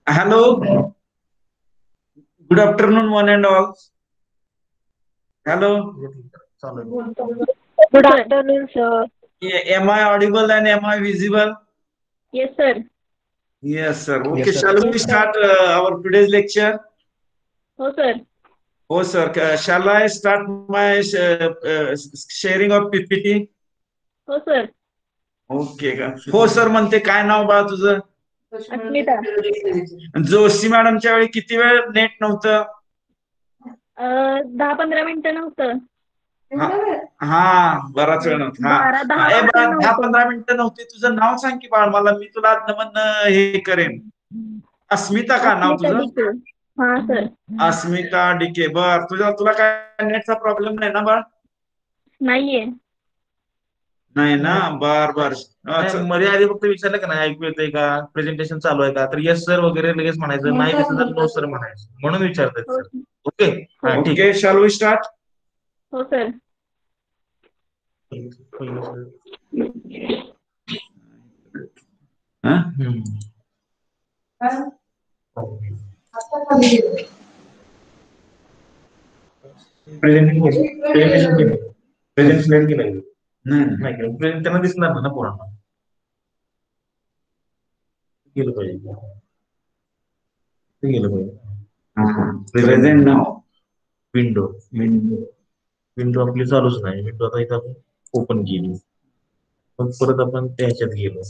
Hello. Good afternoon, one and all. Hello. Good afternoon, sir. Am I audible and am I visible? Yes, sir. Yes, sir. Okay, Yes, sir. shall we Yes, sir. start our today's lecture? Oh, sir. Oh, sir. Shall I start my sharing of PPT? Oh, sir. Okay का हो sir म्हणते. काय नाव बाळा तुझं? अस्मिता. जोशी मॅडमच्या वेळी किती वेळ net नव्हतं? 10-15 मिनिटं नव्हतं. हा बराच वेळ नव्हता. 10-15 मिनिटं नव्हती. तुझं नाव सांग की बाळ मला. मी तुला नमन हे करेन. अस्मिता का नाव अस्मिता तुझं? डिके. हा सर. अस्मिता डिके. बर तुला काय नेटचा प्रॉब्लेम नाही ना बाळ? नाहीये. नाही ना. बर बर. मध्ये आधी फक्त विचारलं का नाही ऐकू येतंय का, प्रेझेंटेशन चालू आहे का, तर येस सर वगैरे लगेच म्हणायचं, नाही दिसलं तर नो सर म्हणायचं, म्हणून विचारतात हो, सर. ओके हा ठीक ओके शॅल वी स्टार्ट? हो सर. प्रेझेंट स्लाइड केलं नाही नाही, त्यांना दिसणार ना पोरांना. गेलं पाहिजे, ते गेलं पाहिजे. प्रेझेंट नाव. विंडो विंडो आपली चालूच नाही. विंडो आता इथं ओपन केली, मग परत आपण त्याच्यात गेलो.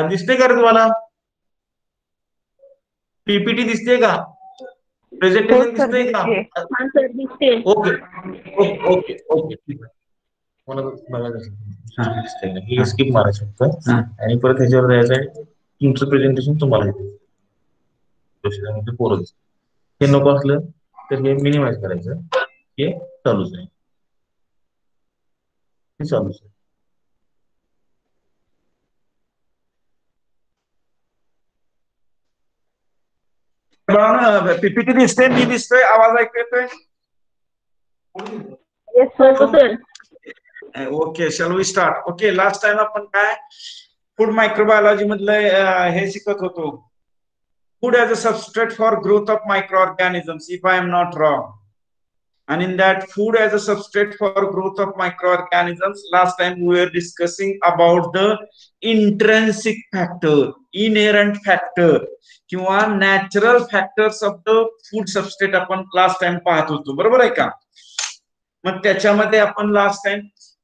दिसते का रे तुम्हाला? पीपीटी दिसते का? प्रेझेंटेशन दिसतंय का? हा सर दिसते. ओके ओके ओके ओके ठीक आहे. मला बघायचं दिसतंय का? हे स्किप मारायचं फक्त आणि परत ह्याच्यावर जायचं आहे. तुमचं प्रेझेंटेशन तुम्हाला येते पोरं दिसतं. हे नको असलं तर हे मिनिमाइज करायचं. हे चालूच आहे, हे चालूच आहे. पीपीटी दिसते, मी दिसतोय, आवाज ऐकू येतोय? Yes sir. Okay shall we start? Okay last time आपण काय फूड मायक्रोबायोलॉजी मधलं हे शिकत होतो. Food as a substrate for growth of micro organisms, if I am not wrong. And in that, food as a substrate for growth of microorganisms, last time we were discussing about the intrinsic factor, inherent factor किंवा natural factors of the food substrate आपण last time पाहत होतो, बरोबर आहे का? मग त्याच्यामध्ये आपण लास्ट टाइम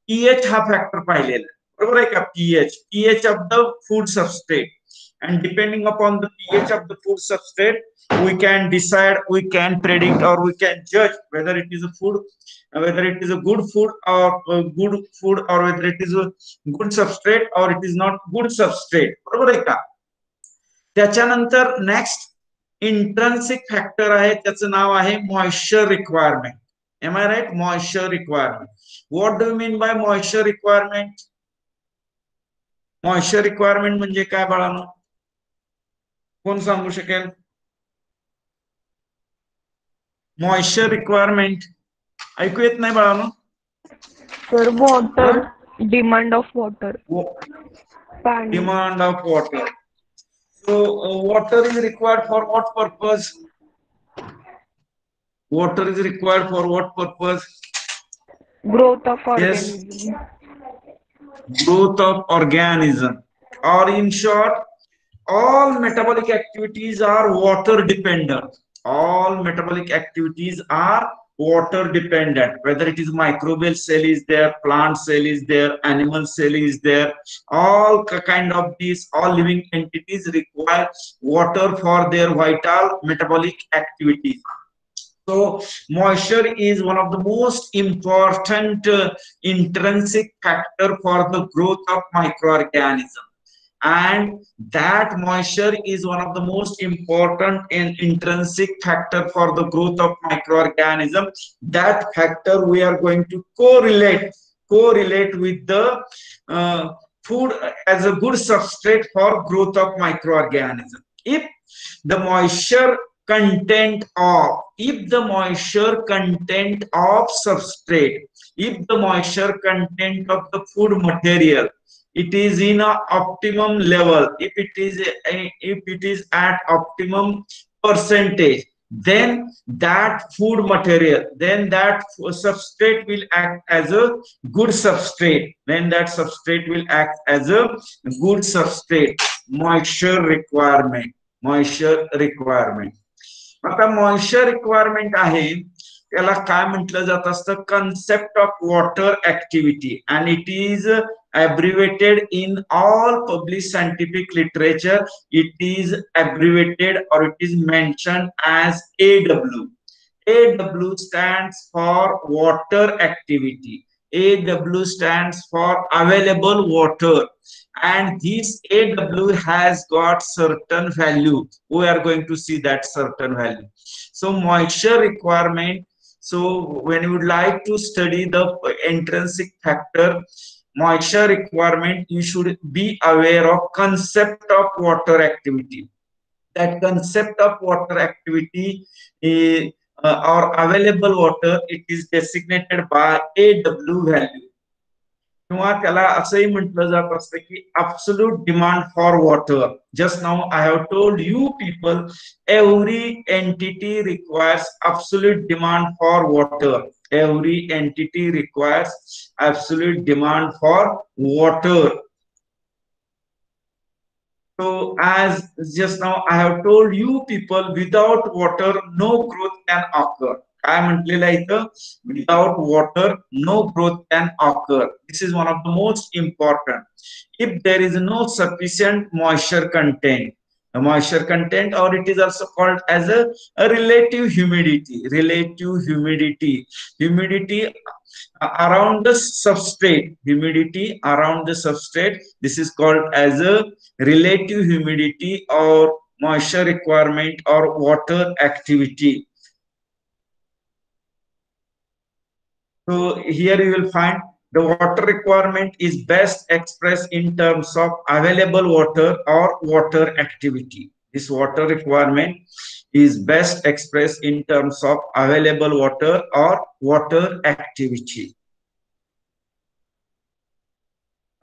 पीएच हा फॅक्टर पाहिलेला, बरोबर आहे का? PH of the food substrate. And depending upon the pH of the food substrate, we can decide, we can predict, or we can judge whether it is a food, whether it is a good food or good food, or whether it is a good substrate or it is not good substrate, बरोबर आहे का? त्याच्यानंतर next intrinsic factor आहे, त्याचं नाव आहे moisture requirement. Am I right? Moisture requirement. What do you mean by moisture requirement? Moisture requirement म्हणजे काय बाळांनो? कोण सांगू शकेल? मॉइश्चर रिक्वायरमेंट ऐकू येत नाही बाळांनो? Sir water, demand of water. Demand of water. So water is required for what purpose? Water is required for what purpose? Growth of Yes. organism. Growth of organism, or in short, all metabolic activities are water dependent. All metabolic activities are water dependent, whether it is microbial cell is there, plant cell is there, animal cell is there, all kind of these, all living entities require water for their vital metabolic activities. So moisture is one of the most important intrinsic factor for the growth of microorganism, and that moisture is one of the most important and intrinsic factor for the growth of microorganism. That factor we are going to correlate with the food as a good substrate for growth of microorganisms. If the moisture content of substrate, if the moisture content of the food material, it is in a optimum level, if it is at optimum percentage, then that food material, then that substrate will act as a good substrate. Then that substrate will act as a good substrate. Moisture requirement. आता moisture requirement आहे त्याला काय म्हटलं जात असतं, concept of water activity, and it is abbreviated in all published scientific literature. It is abbreviated or it is mentioned as AW. AW stands for water activity. AW stands for available water, and this AW has got certain value. We are going to see that certain value. So moisture requirement. So when you would like to study the intrinsic factor, moisture requirement, you should be aware of concept of water activity. That concept of water activity is, or available water, it is designated by AW value. किंवा त्याला असंही म्हटलं जात असतं की absolute demand for water. Just now I have told you people, every entity requires absolute demand for water. Every entity requires absolute demand for water. So as just now I have told you people, without water no growth can occur. काय म्हटलेलं आहे इथं, without water no growth can occur. This is one of the most important. If there is no sufficient moisture content, or it is also called as a relative humidity. Humidity around the substrate. Humidity around the substrate. This is called as a relative humidity or moisture requirement or water activity. So here you will find the water requirement is best expressed in terms of available water or water activity. This water requirement is best expressed in terms of available water or water activity.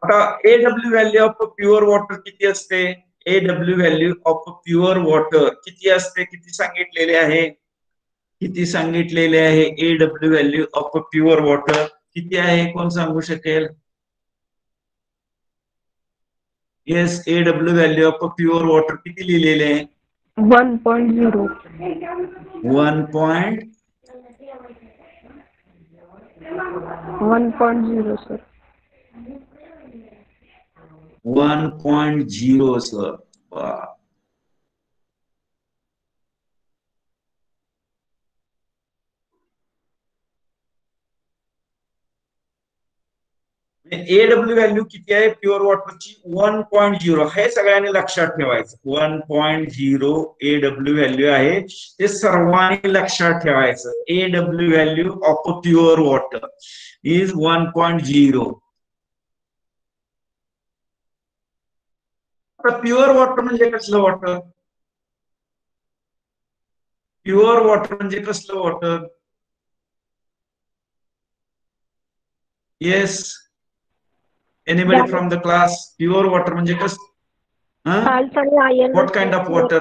आता AW value of pure water किती असते? AW value of pure water किती असते? किती सांगितलेले आहे? किती सांगितलेले आहे? AW value of pure water किती आहे? कोण सांगू शकेल? Yes, AW value of pure water किती लिहिलेले आहे? 1.0. 1.0 सर. 1.0 सर. AW व्हॅल्यू किती आहे प्युअर वॉटरची? 1.0. हे सगळ्यांनी लक्षात ठेवायचं. 1.0 AW व्हॅल्यू आहे, ते सर्वांनी लक्षात ठेवायचं. AW value of pure water is 1.0. आता प्युअर वॉटर म्हणजे कसलं वॉटर? प्युअर वॉटर म्हणजे कसलं water? Yes, anybody from the class? Pure water म्हणजे कस? Salts and iron. What kind of water?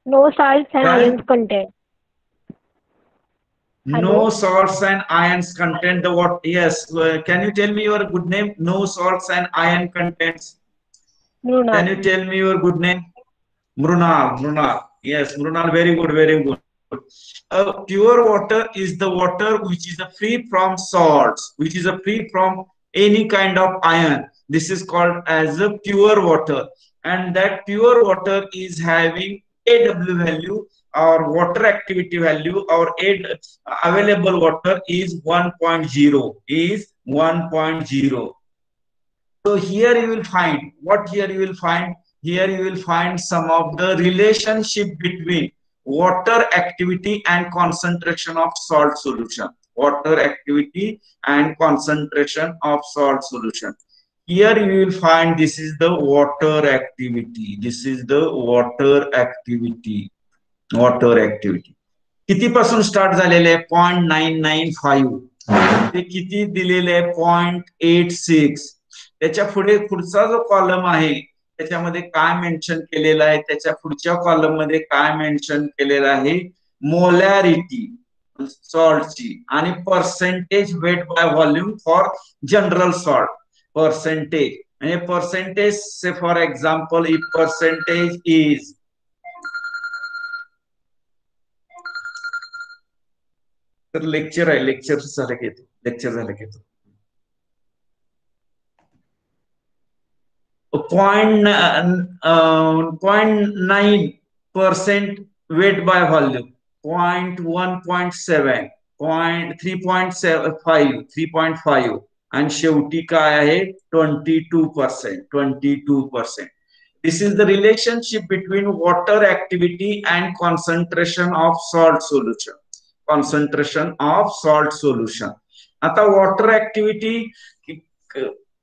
No salts and ions content. No salts and ions content the water. Yes, can you tell me your good name? No salts and ion contents. Mrunal. Can you tell me your good name? Mrunal. Yes, Mrunal, very good. Pure water is the water which is free from salts, which is free from any kind of iron. This is called as a pure water, and that pure water is having AW value or water activity value, or available water is 1.0. Is 1.0. So here you will find what? Here you will find some of the relationship between water activity and concentration of salt solution. water activity and concentration of salt solution. Here you will find this is the water activity. This is the water activity. Water activity. किती पासून start झालेले आहे 0.995 ते किती दिलेले आहे 0.86 त्याच्या पुढे पुढचा जो कॉलम आहे त्याच्यामध्ये काय मेन्शन केलेलं आहे त्याच्या पुढच्या कॉलम मध्ये काय मेन्शन केलेलं आहे मोलॅरिटी सॉल्टची आणि percentage weight by volume for general salt percentage and percentage say for example if percentage is lecture आहे lecture झालं की lecture झालं की 0.9% weight by volume 0.1.7 3.75 3.5 and शेवटी काय आहे 22%. This is the relationship between water activity and concentration of salt solution. Concentration of salt solution. आता water activity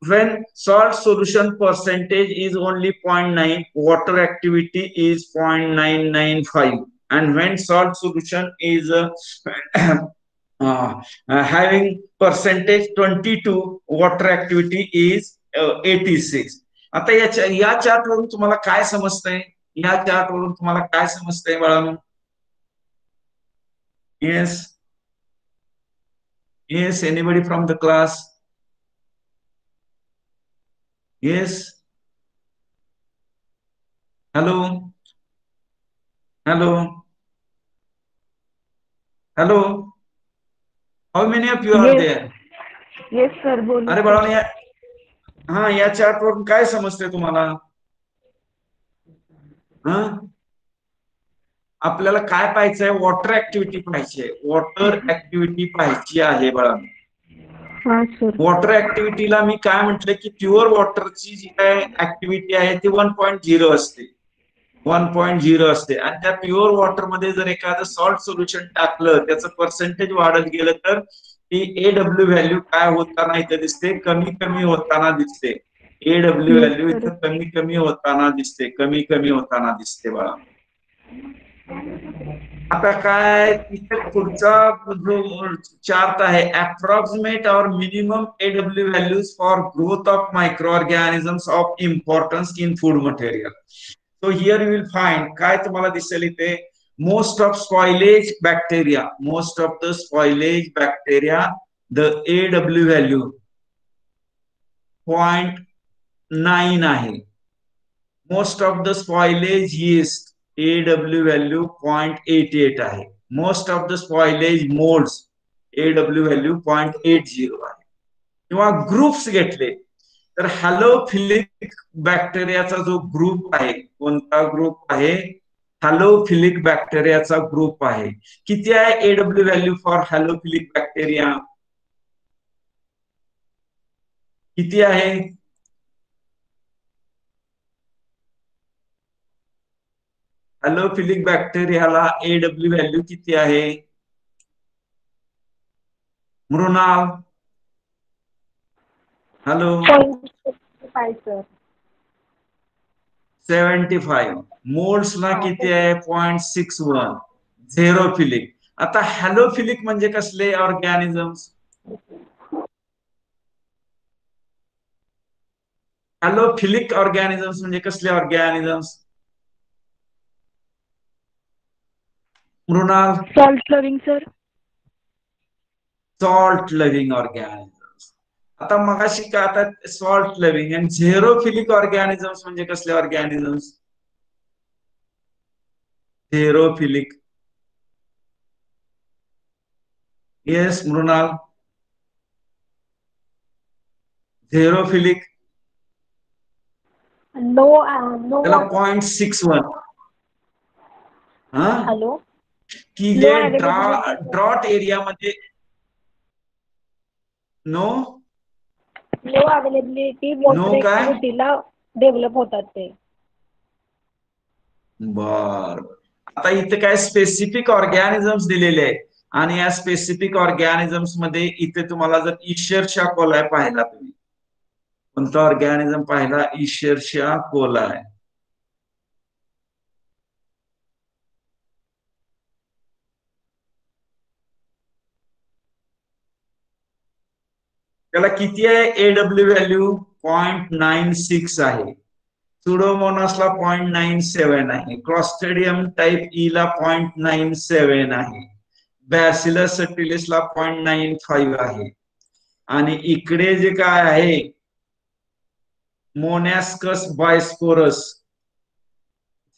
when salt solution percentage is only 0.9, water activity is 0.995, and when salt solution is having percentage 22, water activity is 86. आता या chart वरून तुम्हाला काय समजतंय या chart वरून तुम्हाला काय समजतंय बाळांनो yes anybody from the class yes hello how many of you are there yes sir बोलू अरे बाळा हा या चार्ट वरून काय समजते तुम्हाला आपल्याला काय पाहायचंय वॉटर ऍक्टिव्हिटी पाहिजे वॉटर ऍक्टिव्हिटी पाहायची आहे बाळा वॉटर ऍक्टिव्हिटीला मी काय म्हटलं की प्युअर वॉटरची जी काय ऍक्टिव्हिटी आहे ती 1.0 असते 1.0 असते आणि त्या प्युअर वॉटर मध्ये जर एखादं सॉल्ट सोल्युशन टाकलं त्याचं पर्सेंटेज वाढत गेलं तर ती एडब्ल्यू व्हॅल्यू काय होताना इथे दिसते कमी होताना दिसते एडब्ल्यू व्हॅल्यू इथं कमी होताना दिसते बाळा आता काय इथे पुढचा जो चार्ट आहे अप्रॉक्सिमेट और minimum AW values for growth of micro organisms of importance in food material So here you will find काय तुम्हाला दिसेल इथे most of the spoilage bacteria the AW value 0.9 आहे most of the spoilage yeast AW value 0.88 आहे most of the spoilage molds AW value 0.80 आहे किंवा groups घेतले तर हॅलोफिलिक बॅक्टेरियाचा जो ग्रुप आहे कोणता ग्रुप आहे हॅलोफिलिक बॅक्टेरियाचा ग्रुप आहे किती आहे एडब्ल्यू व्हॅल्यू फॉर हॅलोफिलिक बॅक्टेरिया किती आहे हॅलोफिलिक बॅक्टेरियाला एडब्ल्यू व्हॅल्यू किती आहे मृणाल हॅलो 75 मोल्स ला किती आहे 0.61 झेरोफिलिक आता हॅलोफिलिक म्हणजे कसले ऑर्गॅनिझम्स हॅलोफिलिक ऑर्गॅनिझम्स म्हणजे कसले organisms Mrinal salt loving sir salt loving organisms आता मगाशी का आता सॉल्ट लविंग आणि झेरोफिलिक ऑर्गॅनिझम्स म्हणजे कसले ऑर्गॅनिझम्स झेरोफिलिक येस मृणाल झेरोफिलिक नो त्याला 0.61 हॅलो की जे ड्रॉट एरिया मध्ये नो अवेलेबिलिटी वॉटर ऍक्टिव्हिटीला डेव्हलप होतात ते बर आता इथे काय स्पेसिफिक ऑर्गॅनिझम्स दिलेले आहेत आणि या स्पेसिफिक ऑर्गॅनिझम्स मध्ये इथे तुम्हाला जर इशर्षा कोलाय पाहिला, तुम्ही कोणता ऑर्गॅनिझम पाहिला? इशर्षा कोलाय. त्याला किती आहे एडब्ल्यू व्हॅल्यू? 0.96 आहे. सुडोमोनासला 0.97 आहे. क्लॉस्ट्रिडियम टाइप ई ला 0.97 आहे. बॅसिलस सटिलिसला 0.95 आहे. आणि इकडे जे काय आहे मोनॅस्कस बायस्पोरस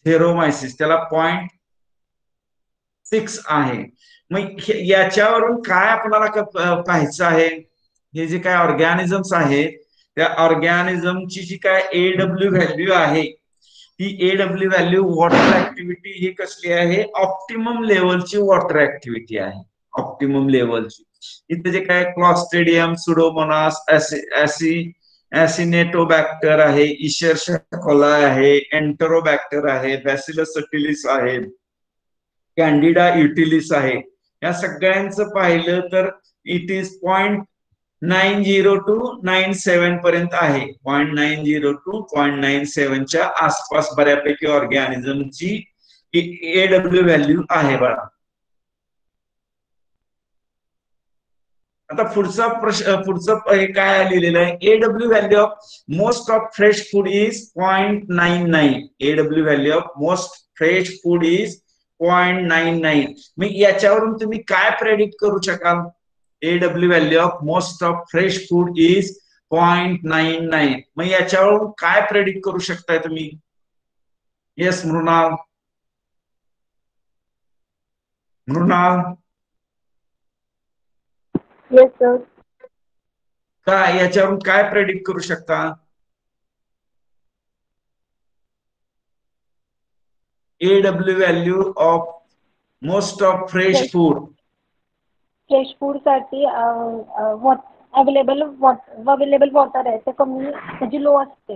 झेरोमायसिस त्याला 0.6 आहे. मग याच्यावरून काय आपल्याला पाहायचं आहे? हे जे काय ऑर्गॅनिझम्स आहेत त्या ऑर्गॅनिझमची जी काय एडब्ल्यू व्हॅल्यू आहे ती एडब्ल्यू व्हॅल्यू वॉटर ऍक्टिव्हिटी ही कसली आहे? ऑप्टिमम लेवलची वॉटर ऍक्टिव्हिटी आहे. ऑप्टिमम लेवलची. इथे जे काय क्लॉस्ट्रिडियम, सुडोमोनास, ऍसिनेटोबॅक्टर आहे, इशर्षा कोलाय आहे, एंटरोबॅक्टर आहे, बॅसिलस सटिलिस आहे, कॅन्डिडा युटिलिस आहे. या सगळ्यांचं पाहिलं तर इट इज 0.90 to 0.97 पर्यंत आहे. 0.90 to 0.97 च्या आसपास बऱ्यापैकी ऑर्गॅनिझमची एडब्ल्यू व्हॅल्यू आहे बघा. आता पुढचं हे काय लिहिलेलं आहे? AW value of most of fresh food is 0.99. AW value of most fresh food is 0.99. मग याच्यावरून तुम्ही काय प्रेडिक्ट करू शकाल? AW value of most of fresh food is 0.99. मग याच्यावरून काय प्रेडिक्ट करू शकताय तुम्ही? येस मृणाल. Yes sir. काय याच्यावरून काय प्रेडिक्ट करू शकता? AW value of most of fresh food. Fresh food साठी अवेलेबल वॉटर आहे ते कमी म्हणजे लो असते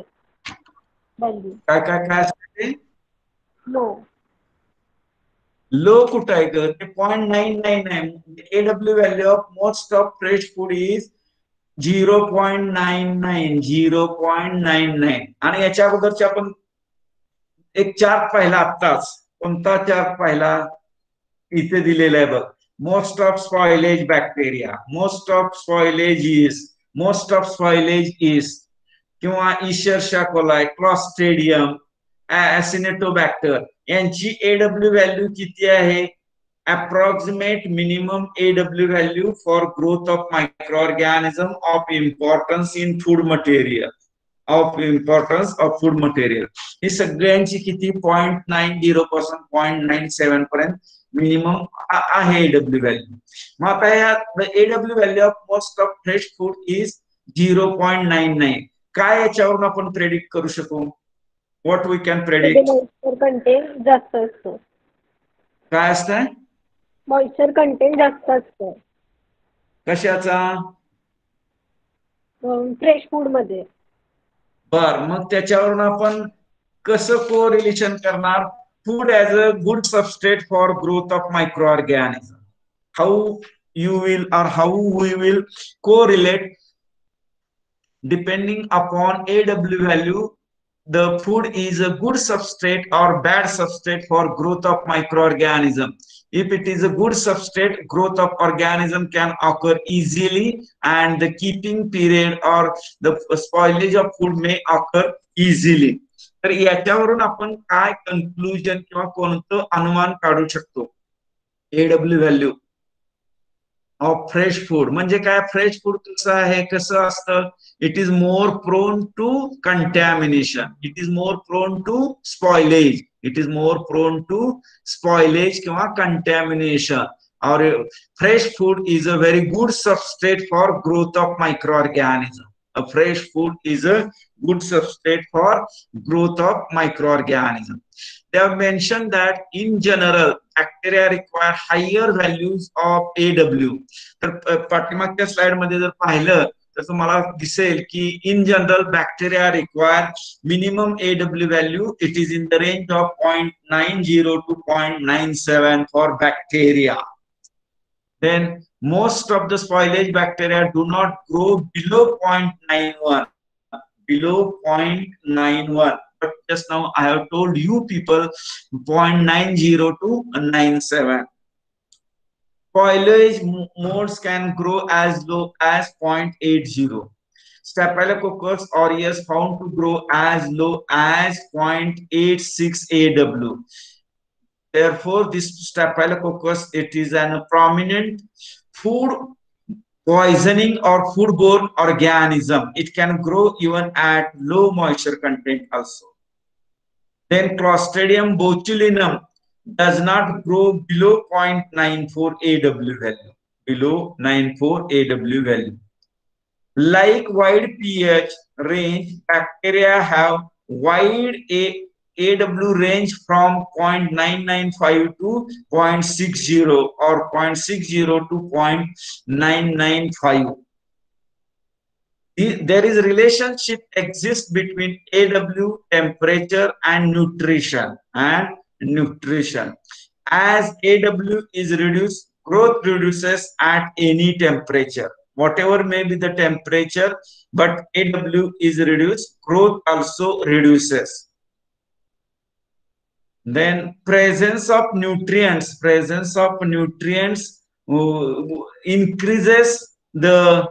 व्हॅल्यू. काय काय काय असते? लो कुठं आहे ग? ते 0.99 आहे. AW value of most of fresh food is 0.99. 0.99. आणि याच्या अगोदरचे आपण एक चार्ट पाहिला आत्ताच. कोणता चार्ट पाहिला? इथे दिलेला आहे बघ. Most of spoilage bacteria, most of spoilage is किंवा इशर्षा कोलाय, क्लॉस्ट्रिडियम, ऍसिनेटोबॅक्टर यांची एडब्ल्यू व्हॅल्यू किती आहे? Approximate minimum AW value for growth of micro organism of importance in food material. ही सगळ्यांची किती? 0.90 पासून 0.97 पर्यंत मिनिमम आहे एडब्ल्यू व्हॅल्यू. मग आता या AW value of most of fresh food is 0.99. काय याच्यावरून आपण प्रेडिक्ट करू शकू? What we can predict? Moisture content जास्त असतो. काय असतं? मॉइश्चर कंटेंट जास्त असतं. कशाचा? फ्रेश फूड मध्ये. बर, मग त्याच्यावरून आपण कसं कोरिलेशन करणार? Food as a good substrate for growth of micro organism. How we will correlate depending upon AW value, the food is a good substrate or bad substrate for growth of microorganism. If it is a good substrate, growth of organism can occur easily and the keeping period or the spoilage of food may occur easily. तर याच्यावरून आपण काय conclusion किंवा कोणतं अनुमान काढू शकतो? AW value of fresh food म्हणजे काय? फ्रेश फूड कसं आहे, कसं असतं? It is more prone to contamination, it is more prone to spoilage, किंवा कंटॅमिनेशन. और fresh food is a very good substrate for growth of micro organism. A fresh food is a good substrate for growth of microorganism. They have mentioned that in general bacteria require higher values of AW. तर पाठीमागच्या slide मध्ये जर पाहिलं तर तुम्हाला दिसेल की in general bacteria require minimum AW value. It is in the range of 0.90 to 0.97 for bacteria. Then most of the spoilage bacteria do not grow below 0.91. Below 0.91. But just now I have told you people 0.90 to 97. Spoilage modes can grow as low as 0.80. Staphylococcus aureus found to grow as low as 0.86 AW. Therefore, this Staphylococcus, it is a prominent food poisoning or foodborne organism. It can grow even at low moisture content also. Then Clostridium botulinum does not grow below 0.94 AW value. Below 94 AW value. Like wide pH range, bacteria have wide AW range from 0.995 to 0.60 or 0.60 to 0.995. There is a relationship exists between AW, temperature, and nutrition. As AW is reduced, growth reduces at any temperature. Whatever may be the temperature, but AW is reduced, growth also reduces. Then presence of nutrients increases the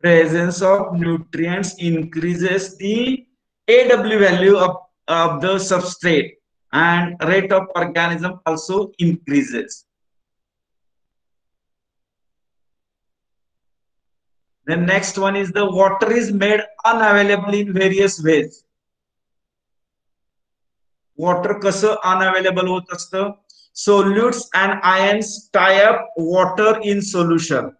presence of nutrients increases the AW value of the substrate, and rate of organism also increases. The next one is the water is made unavailable in various ways. Water कसं unavailable होत असतं? Solutes and ions tie up water in solution.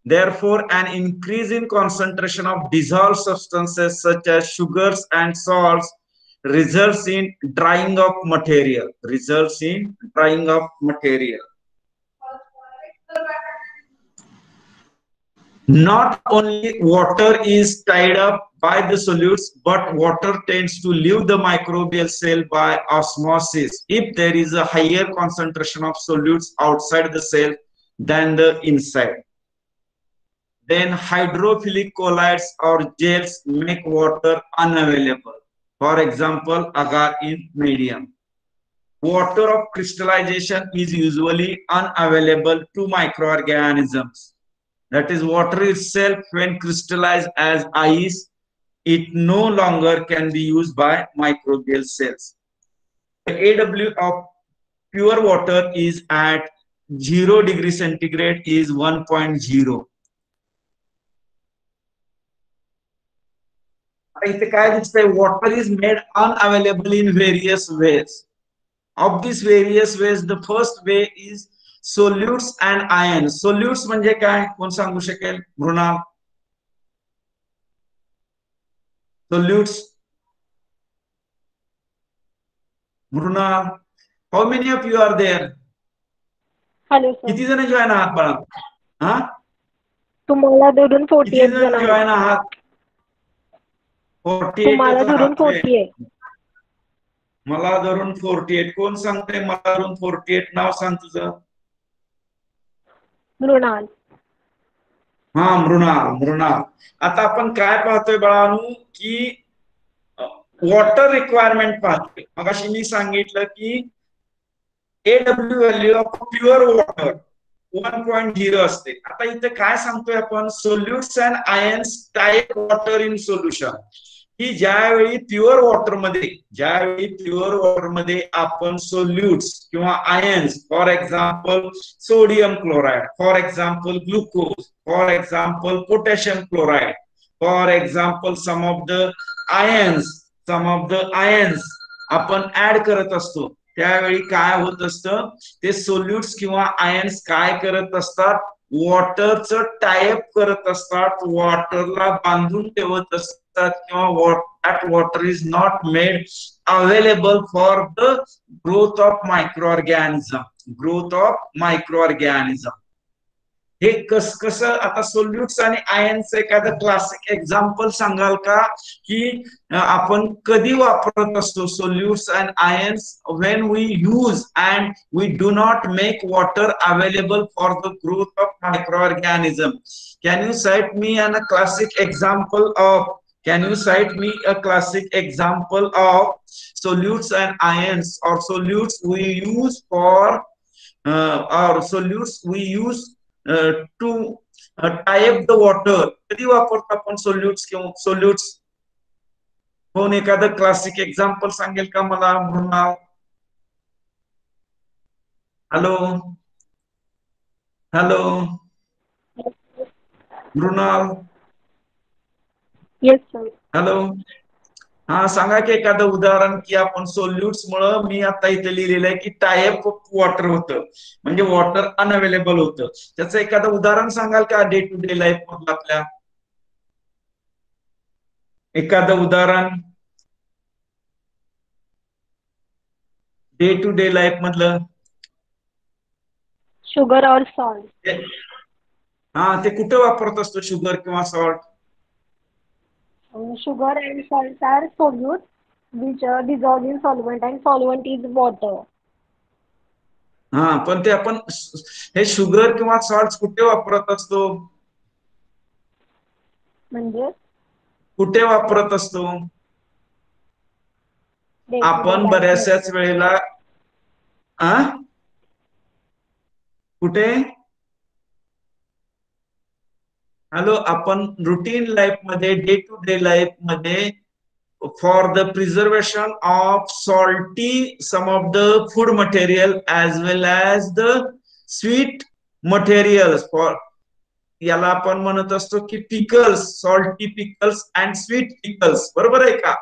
Therefore, an increase in concentration of dissolved substances such as sugars and salts results in drying of material. Not only water is tied up by the solutes, but water tends to leave the microbial cell by osmosis if there is a higher concentration of solutes outside the cell than the inside. Then hydrophilic colloids or gels make water unavailable. For example, agar in medium. Water of crystallization is usually unavailable to microorganisms. That is, water itself, when crystallized as ice, it no longer can be used by microbial cells. The AW of pure water is at 0 degree centigrade is 1.0. Water is made unavailable in various ways. Of these various ways, the first way is solutes and ions. Solutes म्हणजे काय? कोण सांगू शकेल? Mrinal. Solutes. Mrunal. How many of you are there? Hello, sir. किती जण join आहात बाळा? हा? तुम्हाला धरून 48 किती जण जण जॉइन आहात? 48. तुम्हाला धरून 48. मला धरून 48. कोण सांगते मला धरून 48? नाव सांग तुझं. मृणाल. हा, मृणाल. आता आपण काय पाहतोय बाळांनो की वॉटर रिक्वायरमेंट पाहतोय. मगाशी मी सांगितलं की AW value of pure water 1.0 असते. आता इथे काय सांगतोय आपण? Solutes and ions type water in solution. की ज्यावेळी प्युअर वॉटर मध्ये आपण सोल्युट्स किंवा ions, for example sodium chloride, for example glucose, for example potassium chloride, for example some of the ions आपण ऍड करत असतो, त्यावेळी काय होत असतं? ते सोल्युट्स किंवा आयन्स काय करत असतात? वॉटरचं टायअप करत असतात, वॉटरला बांधून ठेवत असतात किंवा that water is not made available for the growth of microorganism. हे कसं आता सोल्युट्स आणि आयन्स एखादं क्लासिक एक्झाम्पल सांगाल का की आपण कधी वापरत असतो solutes and ions when we use and we do not make water available for the growth of microorganism. Can you cite me a classic example of solutes and ions or solutes we use for or solutes we use to tie up the water? कधी वापरतो आपण solutes किंवा सोल्युट्स? कोण एखादं classic example सांगेल का मला? Mrinal, hello Mrinal, yes sir. Hello, हा सांगा की एखादं उदाहरण की आपण सोल्युट्स मुळे मी आता इथे लिहिलेलं आहे की टायअप वॉटर होतं म्हणजे वॉटर अनअवेलेबल होतं. त्याचं एखादं उदाहरण सांगाल का डे टू डे लाईफ मधलं आपल्या? एखादं उदाहरण डे टू डे लाईफ मधलं? शुगर और सॉल्ट. हा, ते कुठे वापरत असतो शुगर किंवा salt? Sugar and salt are solutes which dissolve in solvent and solvent is water. हा, पण ते आपण हे शुगर किंवा सॉल्ट कुठे वापरत असतो? म्हणजे कुठे वापरत असतो? आपण बऱ्याचशाच वेळेला कुठे? हॅलो, आपण रुटीन लाईफ मध्ये, डे टू डे लाईफ मध्ये for the preservation of salty some of the food material as well as the sweet materials, for याला आपण म्हणत असतो की pickles, salty pickles and sweet pickles. बरोबर आहे का?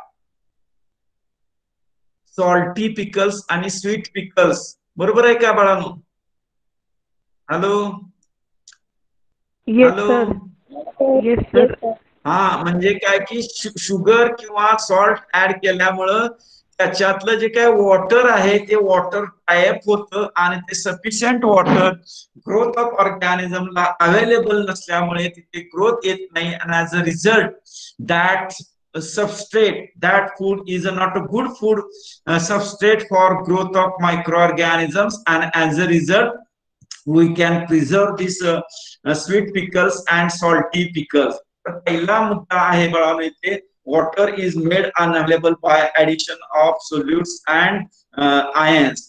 सॉल्टी पिकल्स आणि स्वीट पिकल्स. बरोबर आहे का बाळांनो? हॅलो हॅलो, हा, म्हणजे काय की शुगर किंवा सॉल्ट ऍड केल्यामुळं त्याच्यातलं जे काय वॉटर आहे ते वॉटर टायअप होतं आणि ते सफिशियंट वॉटर ग्रोथ ऑफ ऑर्गॅनिझमला अवेलेबल नसल्यामुळे तिथे ग्रोथ येत नाही. आणि as a result that substrate, that food is not a good food substrate for growth of microorganisms, and as a result we can preserve this sweet pickles and salty pickles. पहिला मुद्दा आहे बाळांनो इथे, water is made unavailable by addition of solutes and ions.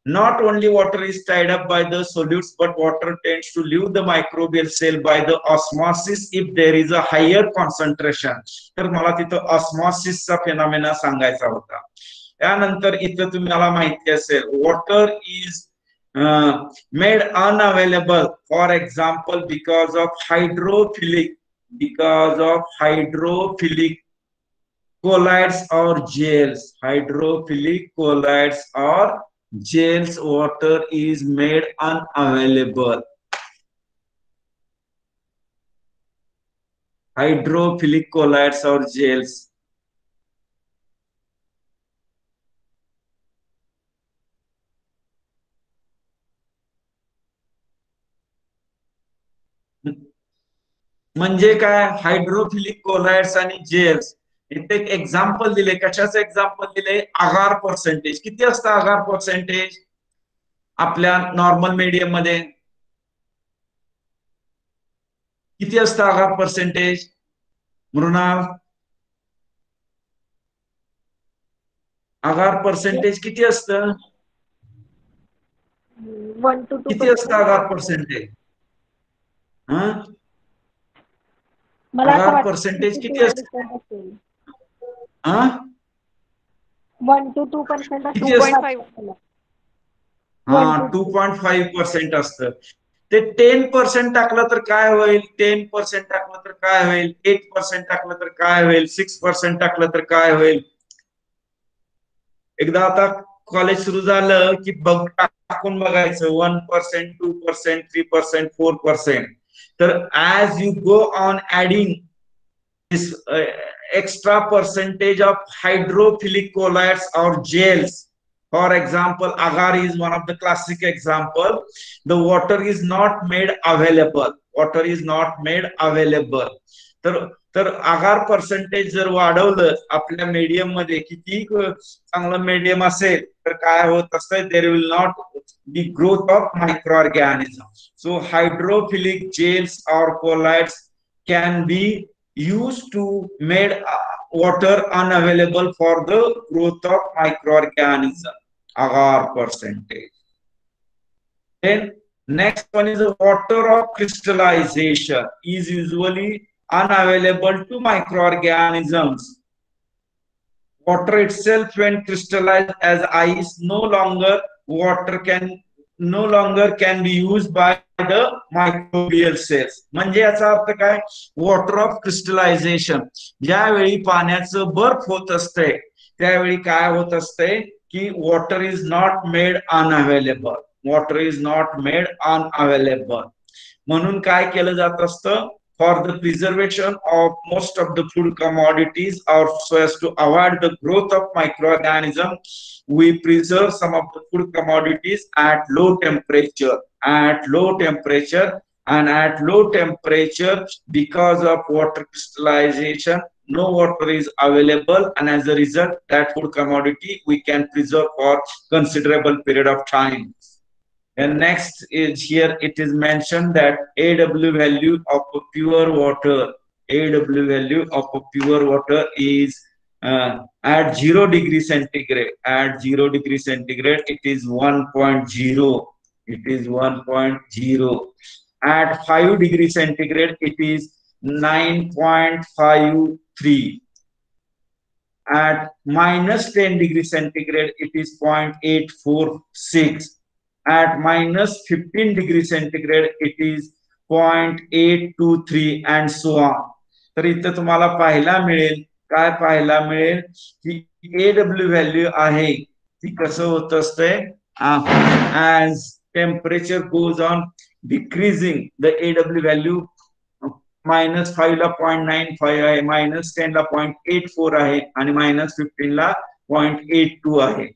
Not only water is tied up by the solutes, but water tends to leave the microbial cell by the osmosis if there is a higher concentration. तर मला तिथं osmosis चा phenomena सांगायचा होता. त्यानंतर इथं तुम्हाला माहिती असेल water is made unavailable, for example, because of hydrophilic colloids or gels. Hydrophilic colloids or gels, water is made unavailable. Hydrophilic colloids or gels. म्हणजे काय? हायड्रोफिलिक कोलाइड्स आणि जेल्स. इथे एक एक्झाम्पल दिले. कशाचं एक्झाम्पल दिले? आगार पर्सेंटेज. किती असतं आगार पर्सेंटेज आपल्या नॉर्मल मीडियम मध्ये? किती असतं आगार पर्सेंटेज मृणाल? आगार पर्सेंटेज किती असतं? 1 to 2%. किती असतं आगार पर्सेंटेज? आगार पर्सेंटेज किती असतं? 1 to 2% किती असतं? हा, 2.5% असतं. ते 10% टाकलं तर काय होईल? 10% टाकलं तर काय होईल? 8% टाकलं तर काय होईल? 6% टाकलं तर काय होईल? एकदा आता कॉलेज सुरू झालं की बघ टाकून बघायचं. 1%, 2%, 3%, 4%. तर as you go on adding this extra percentage of hydrophilic colloids or gels. For example, agar is one of the classic example. The water is not made available. Water is not made available. तर आगार percentage जर वाढवलं आपल्या medium मध्ये, किती चांगलं medium असेल तर काय होत असतं, there will not be growth of micro organism. So hydrophilic gels और colloids can be used to make water unavailable for the growth of microorganism, agar percentage. Then next one is the water of crystallization is usually unavailable to microorganisms. Water itself when crystallized as ice no longer can be used by the microbial cells. म्हणजे याचा अर्थ काय, water of crystallisation, ज्यावेळी पाण्याचं बर्फ होत असते त्यावेळी काय होत असते की water is not made unavailable. Water is not made unavailable. म्हणून काय केलं जात असतं, for the preservation of most of the food commodities or so as to avoid the growth of microorganisms, we preserve some of the food commodities at low temperature. At low temperature, and at low temperature because of water crystallization, no water is available, and as a result that food commodity we can preserve for considerable period of time. And next is here it is mentioned that AW value of a pure water, AW value of a pure water is at 0 degree centigrade. At 0 degree centigrade it is 1.0. It is 1.0. At 5 degree centigrade it is 9.53. At minus 10 degree centigrade it is 0.846. At minus 15 degree centigrade it is 0.823 and so on. तर इथे तुम्हाला पाहायला मिळेल, काय पाहायला मिळेल की AW value आहे ती कसं होत असते, as temperature goes on decreasing the AW value minus 5 ला 0.95 आहे, minus 10 ला 0.84 आहे आणि minus 15 ला 0.82 आहे.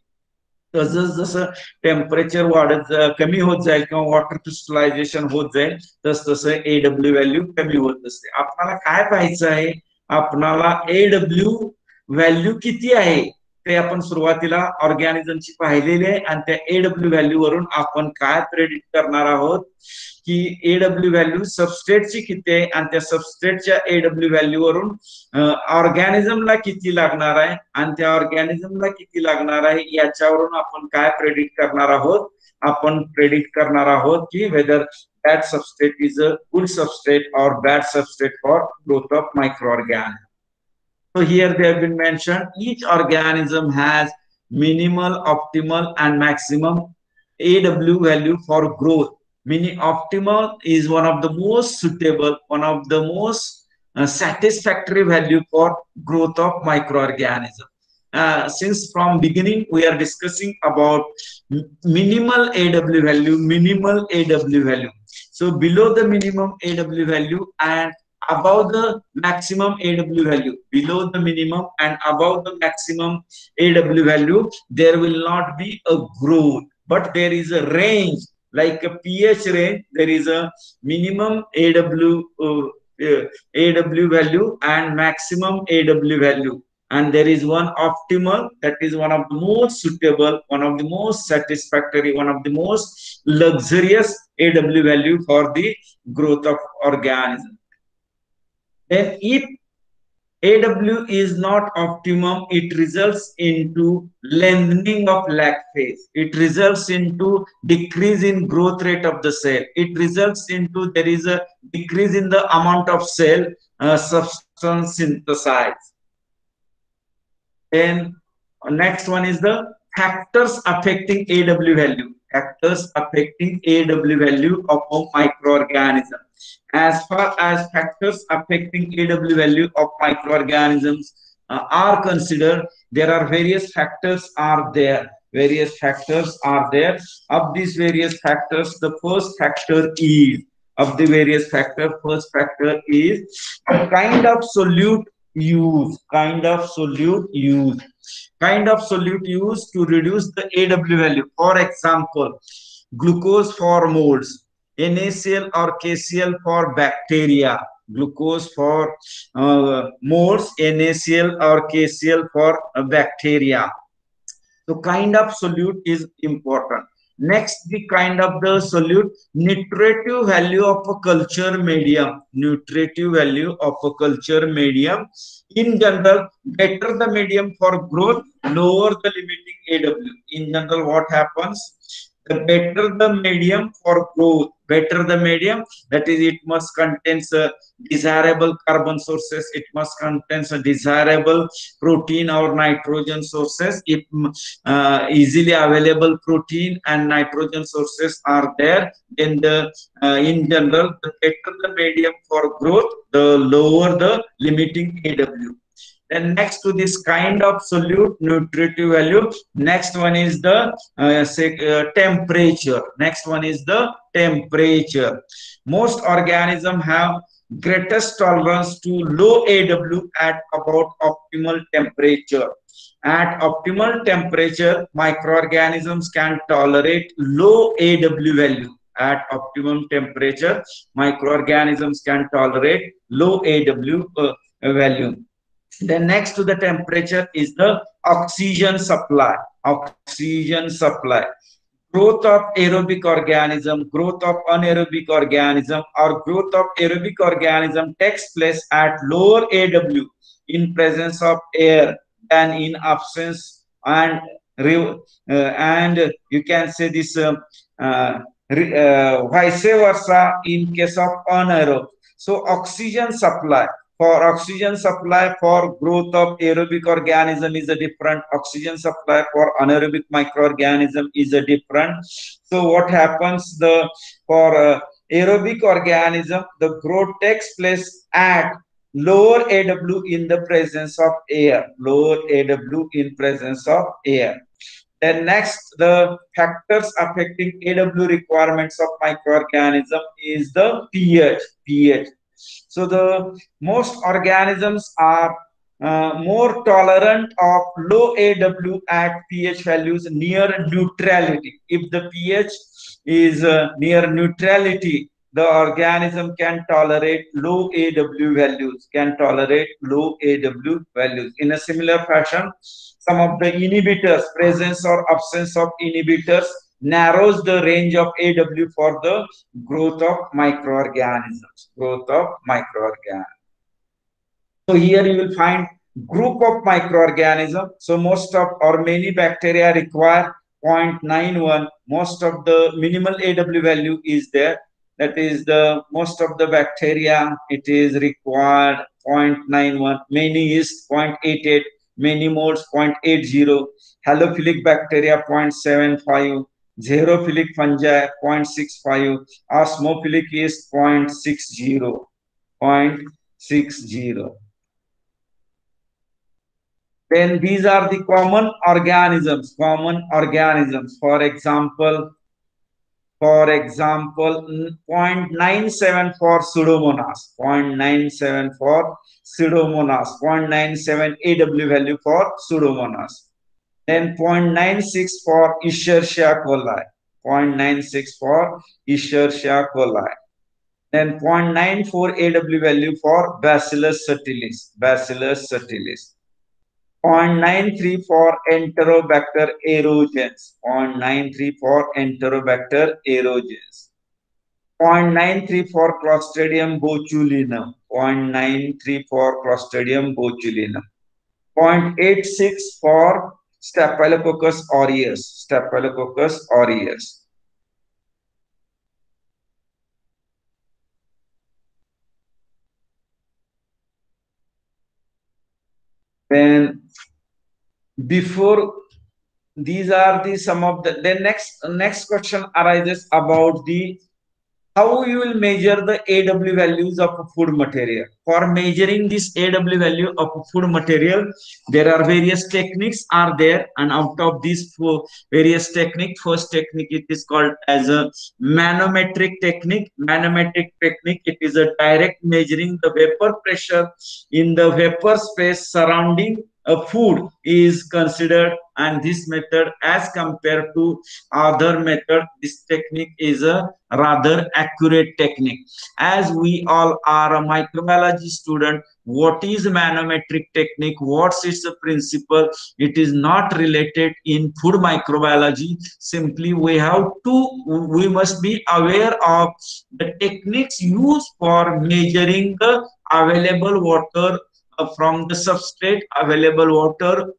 जसं जसं टेम्परेचर वाढत कमी होत जाईल किंवा वॉटर क्रिस्टलायझेशन होत जाईल तस तसं AW व्हॅल्यू कमी होत असते. आपल्याला काय पाहायचं आहे, आपल्याला AW व्हॅल्यू किती आहे ते आपण सुरुवातीला ऑर्गॅनिझमची पाहिलेली आहे आणि त्या AW व्हॅल्यू वरून आपण काय प्रेडिक्ट करणार आहोत की AW व्हॅल्यू सबस्ट्रेटची किती आहे आणि त्या सबस्ट्रेटच्या AW व्हॅल्यू वरून ऑर्गॅनिझमला किती लागणार आहे आणि त्या ऑर्गॅनिझमला किती लागणार आहे याच्यावरून आपण काय प्रेडिक्ट करणार आहोत. आपण प्रेडिक्ट करणार आहोत की whether that substrate is a good substrate or bad substrate for growth of microorganisms. So here they have been mentioned each organism has minimal, optimal and maximum AW value for growth. Meaning optimal is one of the most suitable, one of the most satisfactory value for growth of microorganism. Since from beginning we are discussing about minimal AW value, minimal AW value. So below the minimum AW value and above the maximum AW value, below the minimum and above the maximum AW value, there will not be a growth, but there is a range. Like a pH range, there is a minimum AW value and maximum AW value, and there is one optimal, that is one of the most suitable, one of the most satisfactory, one of the most luxurious AW value for the growth of organism. Then if AW is not optimum, it results into lengthening of lag phase. It results into decrease in growth rate of the cell. It results into there is a decrease in the amount of cell substance synthesized. Then next one is the factors affecting AW value. Factors affecting AW value of a microorganism. As far as factors affecting AW value of microorganisms are considered, there are various factors are there. Various factors are there. Of these various factors, the first factor is, of the various factors, first factor is a kind of solute used to reduce the AW value. For example, glucose for molds, NaCl or KCl for bacteria, glucose for molds, NaCl or KCl for bacteria. So kind of solute is important. Next, the kind of the solute, nutritive value of a culture medium. Nutritive value of a culture medium. In general, better the medium for growth, lower the limiting AW. In general, what happens? The better the medium for growth, better the medium, that is, it must contain desirable carbon sources, it must contain a desirable protein or nitrogen sources. If easily available protein and nitrogen sources are there, then the in general, the better the medium for growth, the lower the limiting AW. Then next to this kind of solute nutritive value, next one is the temperature. Next one is the temperature. Most organisms have greatest tolerance to low AW at about optimal temperature. At optimal temperature, microorganisms can tolerate low AW value. At optimum temperature, microorganisms can tolerate low AW value. Then next to the temperature is the oxygen supply. Oxygen supply. Growth of aerobic organism, growth of anaerobic organism, or growth of aerobic organism takes place at lower AW in presence of air than in absence, and you can say this vice versa in case of anaerobic. So oxygen supply. For oxygen supply for growth of aerobic organism is a different. Oxygen supply for anaerobic microorganism is a different. So what happens for aerobic organism, the growth takes place at lower AW in the presence of air. Lower AW in presence of air. Then next, the factors affecting AW requirements of microorganism is the pH. So the most organisms are more tolerant of low AW at pH values near neutrality. If the pH is near neutrality, the organism can tolerate low AW values, In a similar fashion, some of the inhibitors, presence or absence of inhibitors, narrows the range of AW for the growth of microorganisms. So here you will find group of microorganisms. So most of or many bacteria require 0.91. Most of the minimal AW value is there. That is the most of the bacteria, it is required 0.91. Many is 0.88. Many modes 0.80. Halophilic bacteria 0.75. Xerophilic fungi 0.65, osmophilic is 0.60. Then these are the common organisms. For example, 0.97 for Pseudomonas, 0.97 for Pseudomonas, 0.97 AW value for Pseudomonas. Then 0.96 for Escherichia coli, 0.96 for Escherichia coli. Then 0.94 AW value for Bacillus subtilis, 0.93 for Enterobacter aerogens, 0.93 for Clostridium botulinum, 0.86 for Staphylococcus aureus, Then before these are the some of the next question arises about the how you will measure the AW values of a food material. For measuring this AW value of a food material, there are various techniques are there, and out of these various techniques, first technique it is called as a manometric technique. Manometric technique, it is a direct measuring the vapor pressure in the vapor space surrounding a food is considered, and this method as compared to other method, this technique is a rather accurate technique. As we all are a microbiology student, what is manometric technique, what's its principle, it is not related in food microbiology. Simply we must be aware of the techniques used for measuring the available water from the substrate, available water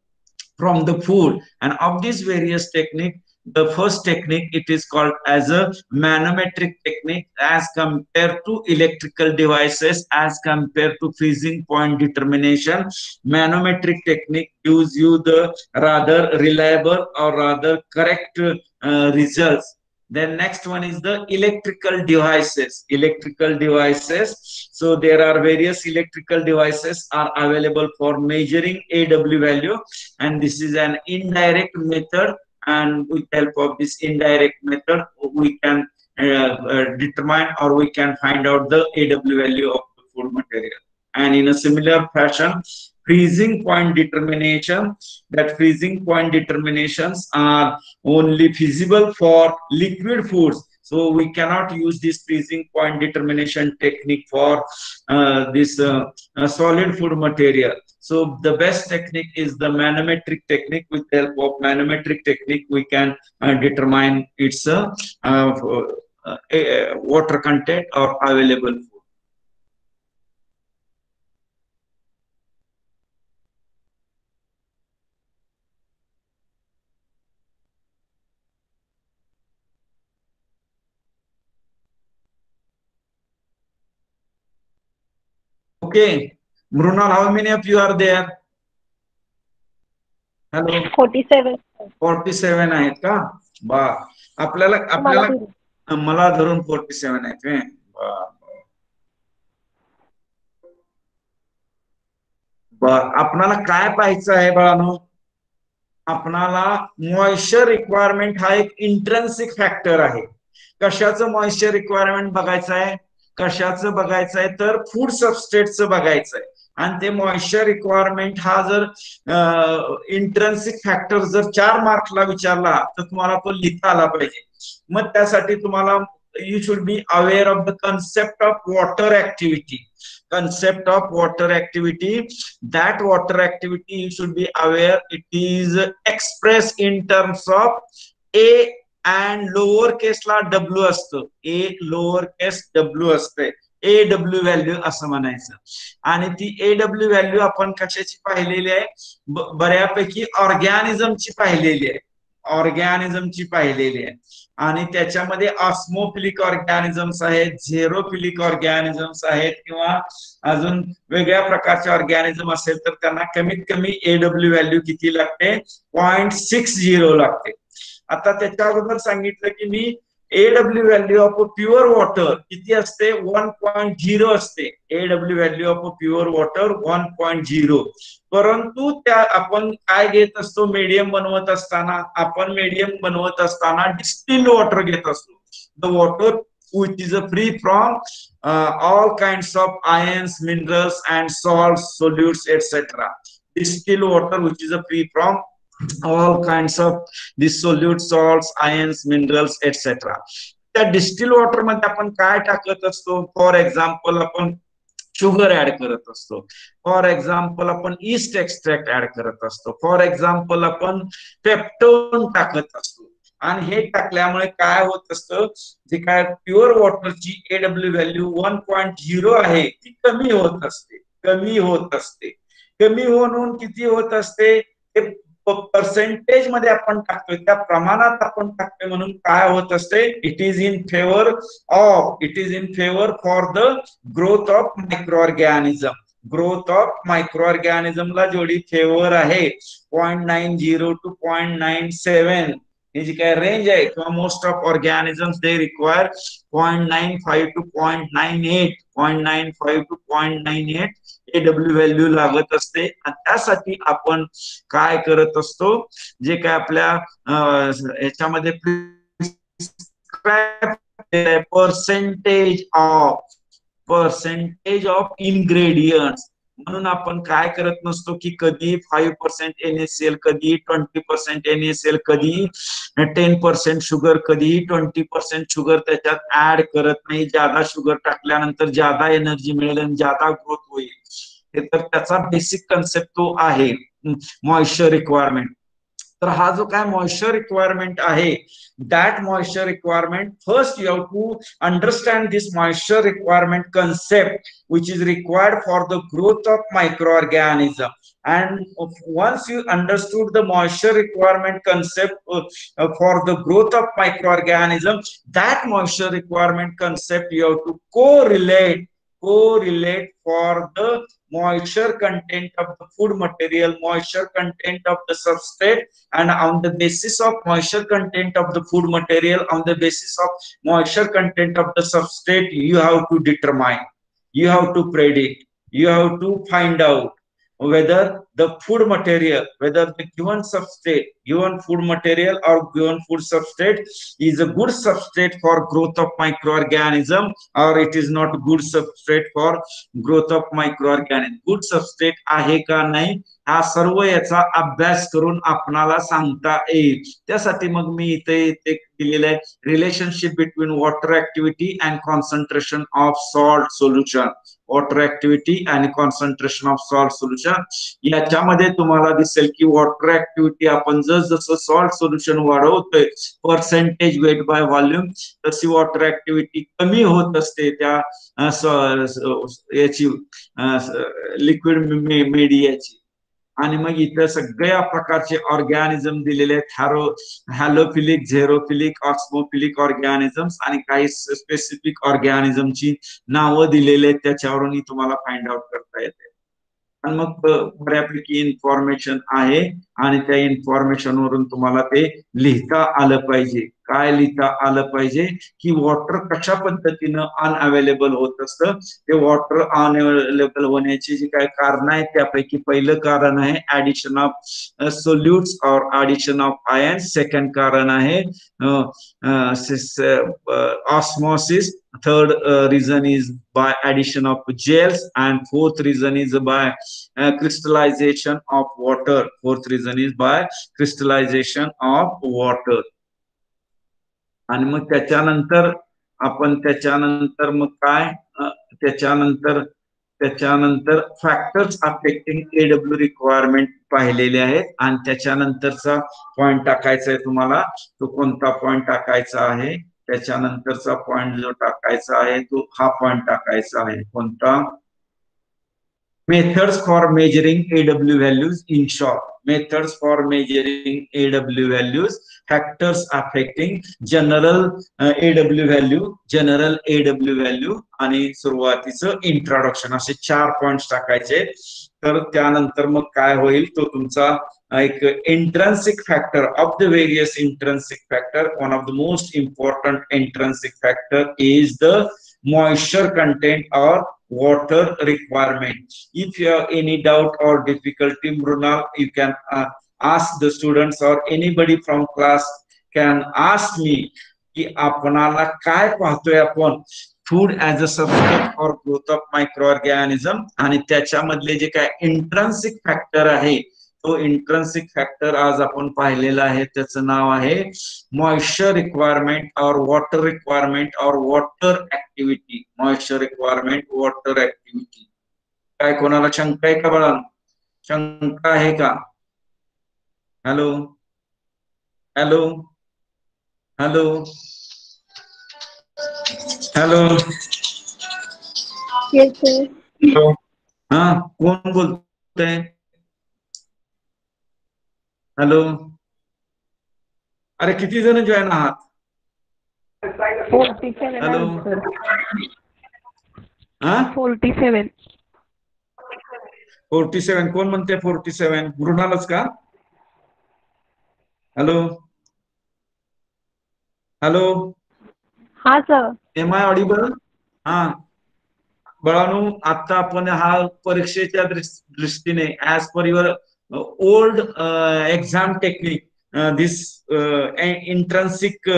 from the food, and of these various technique, the first technique it is called as a manometric technique as compared to electrical devices, as compared to freezing point determination. Manometric technique gives you the rather reliable or rather correct results. Then next one is the electrical devices. Electrical devices. So there are various electrical devices are available for measuring AW value, and this is an indirect method. And with help of this indirect method, we can determine or we can find out the AW value of the food material. And in a similar fashion, freezing point determination, that freezing point determinations are only feasible for liquid foods. So we cannot use this freezing point determination technique for this solid food material. So the best technique is the manometric technique. With the help of manometric technique, we can determine its water content or available food. Okay, Mrunal, how many of you are there? Hello. 47. 47 आहेत का? बा आपल्याला मला धरून 47 आहेत. आपणाला काय पाहायचं आहे बाळांनो? आपणाला मॉइश्चर रिक्वायरमेंट हा एक इंट्रिन्सिक फॅक्टर आहे. कशाचं मॉइश्चर रिक्वायरमेंट बघायचं आहे? कशाचं बघायचं आहे तर फूड सबस्ट्रेटचं बघायचं आहे. आणि ते मॉइश्चर रिक्वायरमेंट हा जर इंट्रिन्सिक फॅक्टर जर 4 मार्कला विचारला तर तुम्हाला तो लिहिता आला पाहिजे. मग त्यासाठी तुम्हाला you should be aware of the concept of water activity. Concept of water activity, that water activity you should be aware it is expressed in terms of A and lower case ला W असतं. A lower case W असते. AW value असं म्हणायचं. आणि ती AW value आपण कशाची पाहिलेली आहे? बऱ्यापैकी ऑर्गॅनिझमची पाहिलेली आहे. ऑर्गॅनिझमची पाहिलेली आहे. आणि त्याच्यामध्ये ऑस्मोफिलिक ऑर्गॅनिझम्स आहेत, झेरोफिलिक ऑर्गॅनिझम्स आहेत, किंवा अजून वेगळ्या प्रकारचे ऑर्गॅनिझम असेल तर त्यांना कमीत कमी AW व्हॅल्यू किती लागते? 0.60 लागते. आता त्याच्या अगोदर सांगितलं की मी AW value of pure water किती असते? 1.0 असते. AW value of pure water 1.0. परंतु त्या आपण काय घेत असतो? मीडियम बनवत असताना आपण मीडियम बनवत असताना डिस्टिल्ड वॉटर घेत असतो. The water which is free from all kinds of ions, minerals and salts, solutes, etc. Distilled water which is free from all kinds of these solutes, salts, ions, minerals, etc. त्या distil water मध्ये आपण काय टाकत असतो? For example आपण sugar add करत असतो. For example आपण ईस्ट एक्स्ट्रॅक्ट ऍड करत असतो. फॉर एक्झाम्पल आपण पेप्टोन टाकत असतो. आणि हे टाकल्यामुळे काय होत असतं? जे काय प्युअर वॉटरची AW व्हॅल्यू 1.0 आहे ती कमी होत असते. कमी होत असते. कमी होऊन किती होत असते? ते पर्सेंटेज मध्ये आपण टाकतोय, त्या प्रमाणात आपण टाकतोय. म्हणून काय होत असते? It is in favour for the growth of micro organism. Growth of micro ऑर्गॅनिझमला जेवढी फेवर आहे 0.90 to 0.97 हे जी काय रेंज आहे किंवा most of organisms they require 0.95 to 0.98 0.95 to 0.98 AW value लागत असते. आणि त्यासाठी आपण काय करत असतो, जे काय आपल्या याच्यामध्ये पर्सेंटेज ऑफ इन्ग्रेडियंट्स म्हणून आपण काय करत नसतो की कधी 5% NaCl, कधी 20% NaCl, कधी 10% शुगर, कधी 20% शुगर त्याच्यात ऍड करत नाही. ज्यादा शुगर टाकल्यानंतर ज्यादा एनर्जी मिळेल आणि ज्यादा ग्रोथ होईल. हे तर त्याचा बेसिक कन्सेप्ट तो आहे मॉइश्चर रिक्वायरमेंट. तर हा जो काय मॉइश्चर रिक्वायरमेंट आहे, that moisture requirement, first you have to understand this moisture requirement concept which is required for the growth of microorganism. And once you understood the moisture requirement concept for the growth of microorganism, that moisture requirement concept you have to correlate for the moisture content of the food material, moisture content of the substrate, and on the basis of moisture content of the food material, on the basis of moisture content of the substrate, you have to determine, you have to predict, you have to find out whether the food material, whether the given substrate, given food material or given food substrate is a good substrate for growth of microorganism, or it is not good substrate for growth of microorganism. Good substrate आहे का नाही, हा सर्व याचा अभ्यास करून आपणाला सांगता येईल. त्यासाठी मग मी इथे दिलेलं आहे relationship between water activity and concentration of salt solution. Water activity आणि कॉन्सन्ट्रेशन ऑफ सॉल्ट सोल्युशन याच्यामध्ये तुम्हाला दिसेल की वॉटर ऍक्टिव्हिटी आपण जसं सॉल्ट सोल्युशन वाढवतोय पर्सेंटेज वेट बाय व्हॉल्यूम, तशी वॉटर ऍक्टिव्हिटी कमी होत असते त्या याची लिक्विड मीडियाची. आणि मग इथं सगळ्या प्रकारचे ऑर्गॅनिझम दिलेले आहेत, हॅलोफिलिक, झेरोफिलिक, ऑस्मोफिलिक ऑर्गॅनिझम्स आणि काही स्पेसिफिक ऑर्गॅनिझमची नावं दिलेले आहेत. त्याच्यावरून तुम्हाला फाइंड आउट करता येते. आणि मग बऱ्यापैकी इन्फॉर्मेशन आहे आणि त्या इन्फॉर्मेशन वरून तुम्हाला ते लिहिता आलं पाहिजे. काय लिहिता आलं पाहिजे की वॉटर कशा पद्धतीनं अनअवेलेबल होत असतं. ते वॉटर अनअवेलेबल होण्याची जी काय कारण आहे त्यापैकी पहिलं कारण आहे ऍडिशन ऑफ सोल्युट्स और ऍडिशन ऑफ आयन्स. सेकंड कारण आहे osmosis. Third reason is by addition of gels, and fourth reason is by crystallization of water. Fourth reason is by crystallization of water. आणि मग त्याच्यानंतर आपण मग काय त्याच्यानंतर फॅक्टर्स अफेक्टिंग AW रिक्वायरमेंट पाहिलेले आहेत. आणि त्याच्यानंतरचा पॉइंट टाकायचा आहे तुम्हाला. तो कोणता पॉइंट टाकायचा आहे, त्याच्यानंतरचा पॉइंट जो टाकायचा आहे तो हा पॉइंट टाकायचा आहे. कोणता? Methods for measuring AW values. In short, methods for measuring AW values, factors affecting general AW value आणि सुरुवातीचं इंट्रोडक्शन, असे 4 पॉइंट्स टाकायचे. तर त्यानंतर मग काय होईल, तो तुमचा एक intrinsic factor of the various intrinsic factor. One of the most important intrinsic factor is the moisture content or water requirement. If you have any doubt or difficulty, Mrunal, you can ask the students or anybody from class can ask me की आपणाला काय पाहतोय आपण food as a substrate for growth of microorganism. आणि त्याच्यामधले जे काय intrinsic factor आहे तो इंट्रिन्सिक फॅक्टर आज आपण पाहिलेला आहे. त्याचं नाव आहे मॉइश्चर रिक्वायरमेंट और वॉटर रिक्वायरमेंट और water activity. Moisture requirement, water activity. काय कोणाला शंका आहे का बाळा? शंका आहे का? Hello hello hello hello. हा, कोण बोलतोय? हॅलो. अरे किती जण जॉईन आहात? 47. हॅलो. हा, 47. 47. कोण म्हणते 47? मृणालच का? हॅलो हॅलो, हा सर. Am I audible? हा बाळांनो, आता आपण हा परीक्षेच्या दृष्टीने as per your old exam technique this intrinsic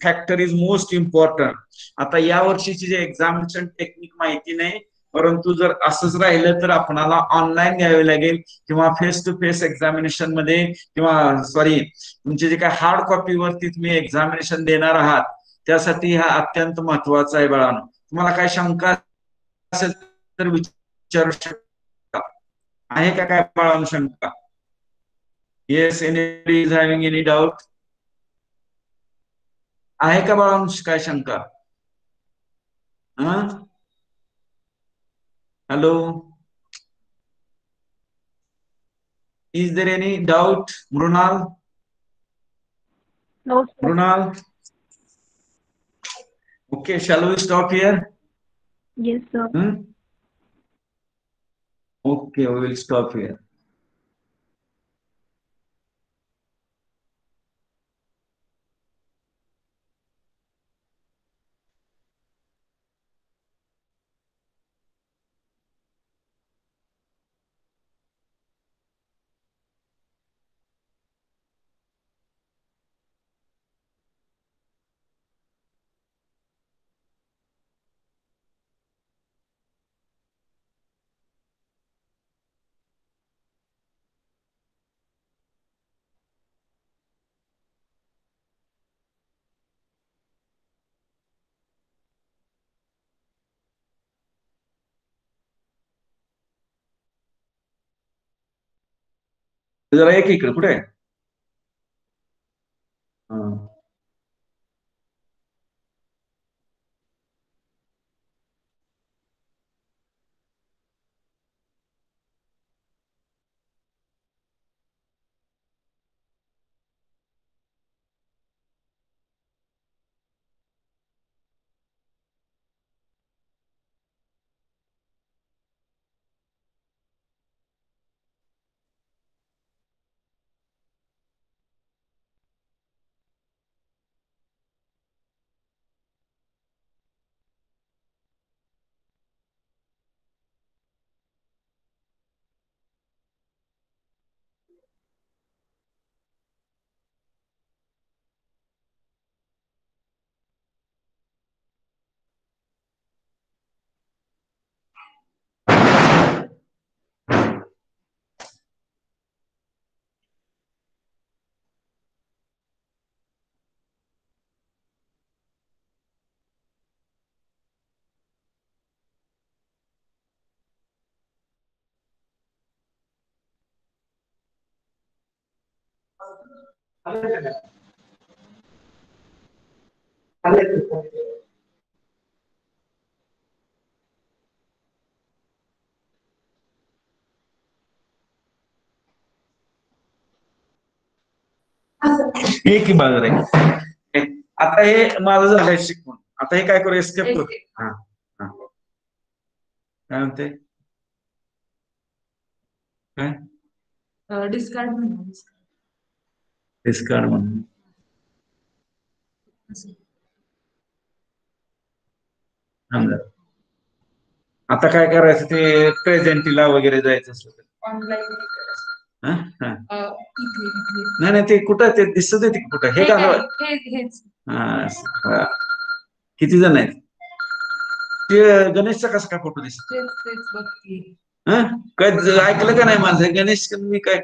factor is most important. आता या वर्षीची जे एक्झामिनेशन टेक्निक माहिती नाही, परंतु जर असंच राहिलं तर आपणाला ऑनलाईन घ्यावे लागेल किंवा फेस टू फेस एक्झामिनेशन मध्ये किंवा सॉरी तुमचे जे काय हार्ड कॉपीवरती तुम्ही एक्झामिनेशन देणार आहात, त्यासाठी हा अत्यंत महत्वाचा आहे बाळांनो. तुम्हाला काय शंका असेल तर विचारू शकता. आहे का काय बाळांनो शंका? Yes, anybody is having any doubt? आहे का बाळांनो काय शंका? Hello, is there any doubt? Mrinal? No, sir. Mrinal? Okay, shall we stop here? Yes, sir. Okay, we will stop here. जरा एक इकडे कुठे आहे? एक ही बाजू आहे. आता हे माझं झालंय शिकून. आता हे काय करू? एस्केप करू. हा हा, काय म्हणते? काय डिस्कार्ड म्हणून. डिस्कार्ड म्हणून. आता काय करायचं? ते प्रेझेंटीला वगैरे जायचं असलं तर ऑनलाईन नाही नाही, ते कुठं ते दिसत आहे कुठं? हे घालवा. किती जण आहेत? ते गणेशचा कसा काय फोटो दिसत? ऐकलं का नाही माझं? गणेश मी काय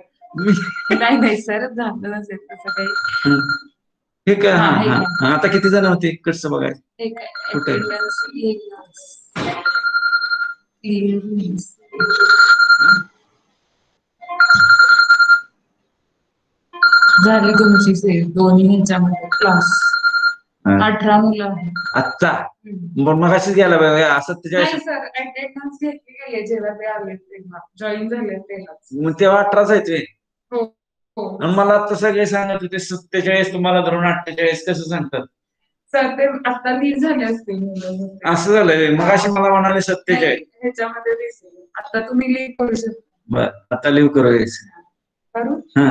नाही सर, झालं नसेल तसं काही. हे काय? हा, आता किती जण होते? कसं बघायचं? कुठे झाली तुमची दोन्ही ह्याच्यामध्ये क्लास 18 मुलं आहेत. आत्ता मग अशीच घ्यायला पाहिजे. असं नाही सर, अटेंडन्स घेतली गेली जेव्हा ते आले तेव्हा, जॉईन झाले तेव्हाच. मग तेव्हा 18च आहे ते. हो, मला आता सगळे सांगत होते 47, तुम्हाला धरून 48. कसं सांगतात सर? ते आता लीव झाले असतील मुलं. असं झालंय. मग अशी मला म्हणाले 47. ह्याच्यामध्ये दिसेल. आता तुम्ही लीव करू शकता. बर, आता लीव करू. करू? हा